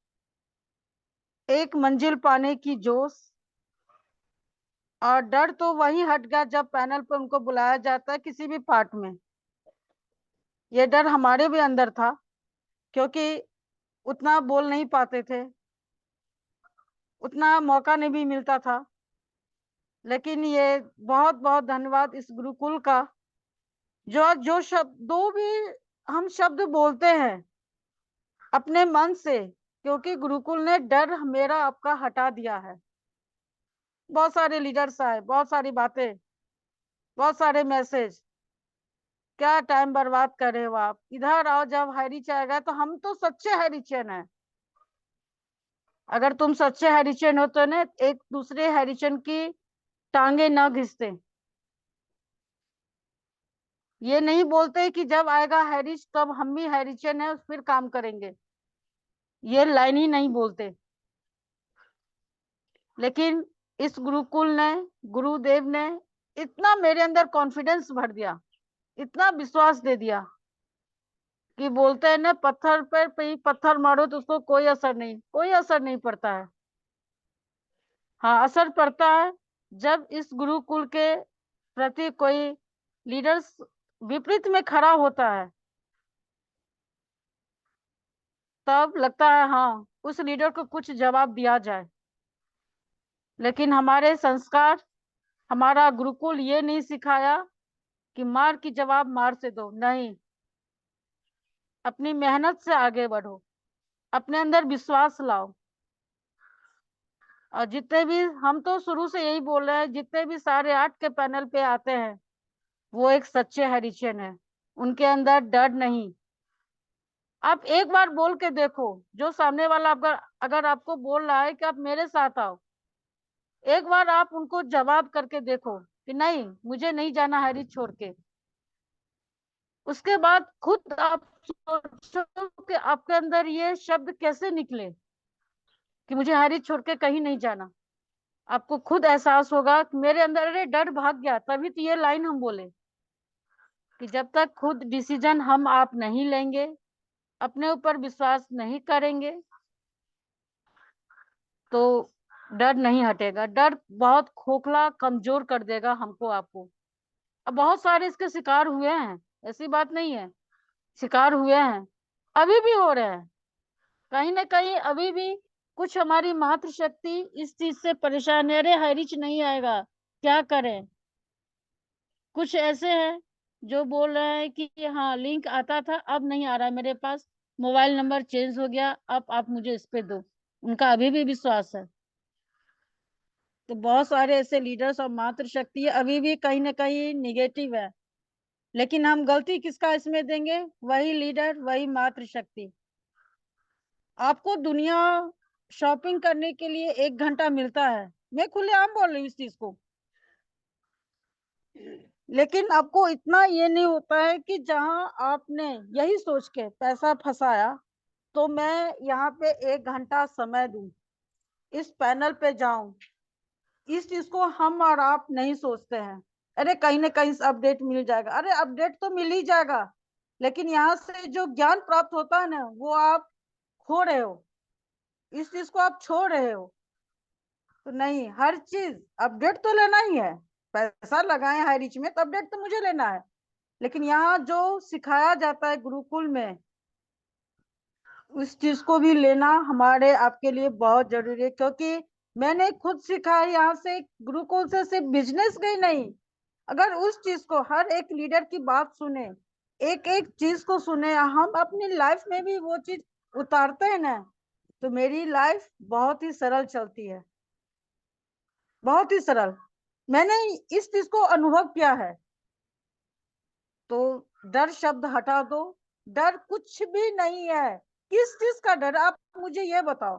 एक मंजिल पाने की जोश, और डर तो वही हट गया जब पैनल पर उनको बुलाया जाता है किसी भी पार्ट में। ये डर हमारे भी अंदर था, क्योंकि उतना बोल नहीं पाते थे, उतना मौका नहीं भी मिलता था। लेकिन ये बहुत बहुत धन्यवाद इस गुरुकुल का, जो जो शब्दों भी हम शब्द बोलते हैं अपने मन से, क्योंकि गुरुकुल ने डर मेरा आपका हटा दिया है। बहुत सारे लीडर्स आए, बहुत सारी बातें, बहुत सारे मैसेज, क्या टाइम बर्बाद कर रहे हो आप, इधर आओ। जब हैरिच आएगा तो हम तो सच्चे हैरिचन हैं। अगर तुम सच्चे हैरिचन हो तो ना एक दूसरे हैरिचन की टांगे ना घिसते। ये नहीं बोलते कि जब आएगा हैरिच तब हम भी हैरिचन है फिर काम करेंगे, ये लाइन ही नहीं बोलते। लेकिन इस गुरुकुल ने, गुरुदेव ने इतना मेरे अंदर कॉन्फिडेंस भर दिया, इतना विश्वास दे दिया कि बोलते हैं ना, पत्थर पर ही पत्थर मारो तो उसको कोई असर नहीं पड़ता है। हाँ, असर पड़ता है जब इस गुरुकुल के प्रति कोई लीडर्स विपरीत में खड़ा होता है, तब लगता है हाँ उस लीडर को कुछ जवाब दिया जाए। लेकिन हमारे संस्कार, हमारा गुरुकुल ये नहीं सिखाया कि मार की जवाब मार से दो, नहीं। अपनी मेहनत से आगे बढ़ो, अपने अंदर विश्वास लाओ। और जितने भी, हम तो शुरू से यही बोल रहे हैं, जितने भी सारे 8 के पैनल पे आते हैं वो एक सच्चे हरिजन है, उनके अंदर डर नहीं। आप एक बार बोल के देखो, जो सामने वाला अगर अगर आपको बोल रहा है कि आप मेरे साथ आओ, एक बार आप उनको जवाब करके देखो कि नहीं, मुझे नहीं जाना हरिज छोड़ के। उसके बाद खुद आप सोचो कि आपके अंदर ये शब्द कैसे निकले कि मुझे हरिज छोड़ के कहीं नहीं जाना। आपको खुद एहसास होगा कि मेरे अंदर अरे डर भाग गया। तभी तो ये लाइन हम बोले कि जब तक खुद डिसीजन हम आप नहीं लेंगे, अपने ऊपर विश्वास नहीं करेंगे, तो डर नहीं हटेगा। डर बहुत खोखला, कमजोर कर देगा हमको, आपको। अब बहुत सारे इसके शिकार हुए हैं, ऐसी बात नहीं है, शिकार हुए हैं, अभी भी हो रहे हैं। कहीं ना कहीं अभी भी कुछ हमारी मातृशक्ति इस चीज से परेशान है, अरे हरिच नहीं आएगा, क्या करें। कुछ ऐसे हैं जो बोल रहे हैं कि हाँ लिंक आता था, अब नहीं आ रहा है मेरे पास, मोबाइल नंबर चेंज हो गया, अब आप मुझे इस पे दो। उनका अभी भी विश्वास है। तो बहुत सारे ऐसे लीडर्स और मातृशक्ति अभी भी कहीं ना कहीं निगेटिव है। लेकिन हम गलती किसका इसमें देंगे? वही लीडर, वही मातृशक्ति। आपको दुनिया शॉपिंग करने के लिए 1 घंटा मिलता है, मैं खुलेआम बोल रही हूँ इस चीज को। लेकिन आपको इतना ये नहीं होता है कि जहां आपने यही सोच के पैसा फंसाया, तो मैं यहाँ पे 1 घंटा समय दूं, इस पैनल पे जाऊं, इस चीज को हम और आप नहीं सोचते हैं। अरे कहीं ना कहीं अपडेट मिल जाएगा, अरे अपडेट तो मिल ही जाएगा, लेकिन यहाँ से जो ज्ञान प्राप्त होता है ना, वो आप खो रहे हो, इस चीज को आप छोड़ रहे हो। तो नहीं, हर चीज अपडेट तो लेना ही है। पैसा लगाए हाई रिच में तो अपडेट तो मुझे लेना है। लेकिन यहाँ जो सिखाया जाता है गुरुकुल में, उस चीज को भी लेना हमारे आपके लिए बहुत जरूरी है। क्योंकि मैंने खुद सीखा है यहाँ से, गुरुकुल से सिर्फ बिजनेस गई नहीं। अगर उस चीज को हर एक लीडर की बात सुने, एक एक चीज को सुने, हम अपनी लाइफ में भी वो चीज उतारते हैं ना, तो मेरी लाइफ बहुत ही सरल चलती है, बहुत ही सरल। मैंने इस चीज को अनुभव किया है। तो डर शब्द हटा दो, डर कुछ भी नहीं है। किस चीज का डर? आप मुझे ये बताओ,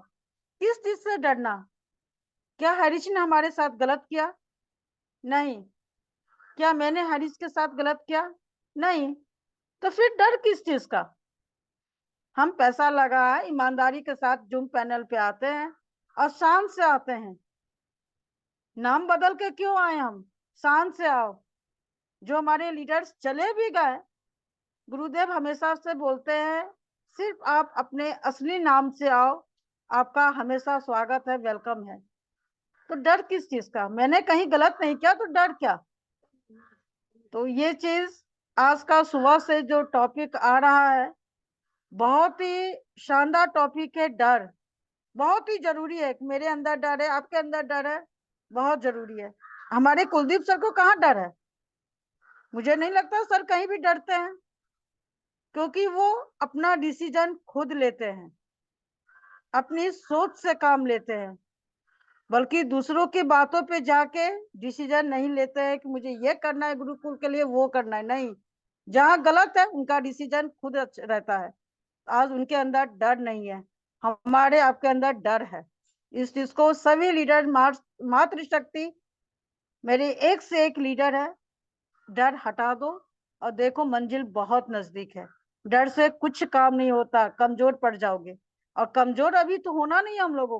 किस चीज से डरना? क्या हरीश ने हमारे साथ गलत किया? नहीं। क्या मैंने हरीश के साथ गलत किया? नहीं। तो फिर डर किस चीज का? हम पैसा लगा ईमानदारी के साथ जूम पैनल पे आते हैं और शान से आते हैं। नाम बदल के क्यों आए हम? शान से आओ। जो हमारे लीडर्स चले भी गए, गुरुदेव हमेशा से बोलते हैं सिर्फ आप अपने असली नाम से आओ, आपका हमेशा स्वागत है, वेलकम है। तो डर किस चीज का? मैंने कहीं गलत नहीं किया तो डर क्या? तो ये चीज आज का सुबह से जो टॉपिक आ रहा है, बहुत ही शानदार टॉपिक है। डर बहुत ही जरूरी है। मेरे अंदर डर है, आपके अंदर डर है, बहुत जरूरी है। हमारे कुलदीप सर को कहाँ डर है? मुझे नहीं लगता सर कहीं भी डरते हैं, क्योंकि वो अपना डिसीजन खुद लेते हैं, अपनी सोच से काम लेते हैं, बल्कि दूसरों की बातों पे जाके डिसीजन नहीं लेते हैं कि मुझे ये करना है गुरुकुल के लिए, वो करना है। नहीं, जहाँ गलत है उनका डिसीजन खुद रहता है। आज उनके अंदर डर नहीं है, हमारे आपके अंदर डर है। इस चीज को सभी लीडर, मातृशक्ति मेरे एक से एक लीडर है, डर हटा दो और देखो मंजिल बहुत नजदीक है। डर से कुछ काम नहीं होता, कमजोर पड़ जाओगे। और कमजोर अभी तो होना नहीं है हम लोगों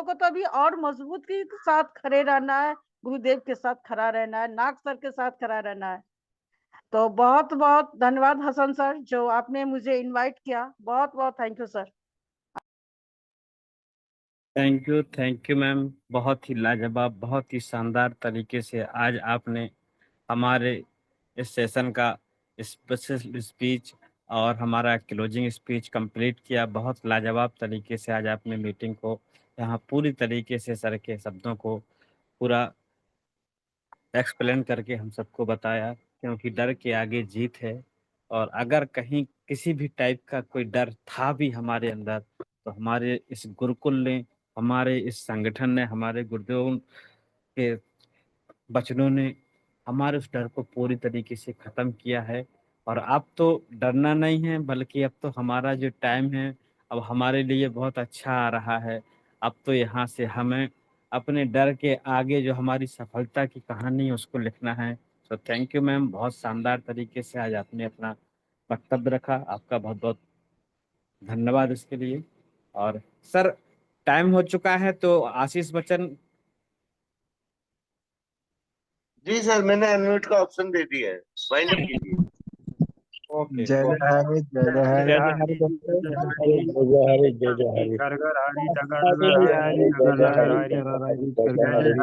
को तो अभी और मजबूती के साथ खड़े रहना है, गुरुदेव के साथ खड़ा रहना है, नाग सर के साथ खड़ा रहना है। तो बहुत बहुत धन्यवाद हसन सर, जो आपने मुझे इनवाइट किया। बहुत बहुत thank you sir. Thank you ma'am. बहुत ही लाजवाब, बहुत ही शानदार तरीके से आज आपने हमारे इस सेशन का स्पेशल स्पीच और हमारा क्लोजिंग स्पीच कंप्लीट किया। बहुत लाजवाब तरीके से आज आपने मीटिंग को यहाँ पूरी तरीके से सर के शब्दों को पूरा एक्सप्लेन करके हम सबको बताया, क्योंकि डर के आगे जीत है। और अगर कहीं किसी भी टाइप का कोई डर था भी हमारे अंदर, तो हमारे इस गुरुकुल ने, हमारे इस संगठन ने, हमारे गुरुदेव के बचनों ने हमारे उस डर को पूरी तरीके से खत्म किया है। और अब तो डरना नहीं है, बल्कि अब तो हमारा जो टाइम है अब हमारे लिए बहुत अच्छा आ रहा है। अब तो यहाँ से हमें अपने डर के आगे जो हमारी सफलता की कहानी है उसको लिखना है। तो थैंक यू मैम, बहुत शानदार तरीके से आज आपने अपना वक्तव्य रखा। आपका बहुत बहुत धन्यवाद इसके लिए। और सर टाइम हो चुका है, तो आशीष बच्चन। जी सर, मैंने अनम्यूट का ऑप्शन दे दिया है, वाइंड अप कीजिए। ओके। जय जय हरि, जय जय हरि। जय हरि, जय हरि, जय जय हरि, जय जय हरि। घर घर हरि, जगह जय जगह जय हरि, हरि, जय जगह जय जगह हरि, हरि, जय जय हरि, जय जय हरि।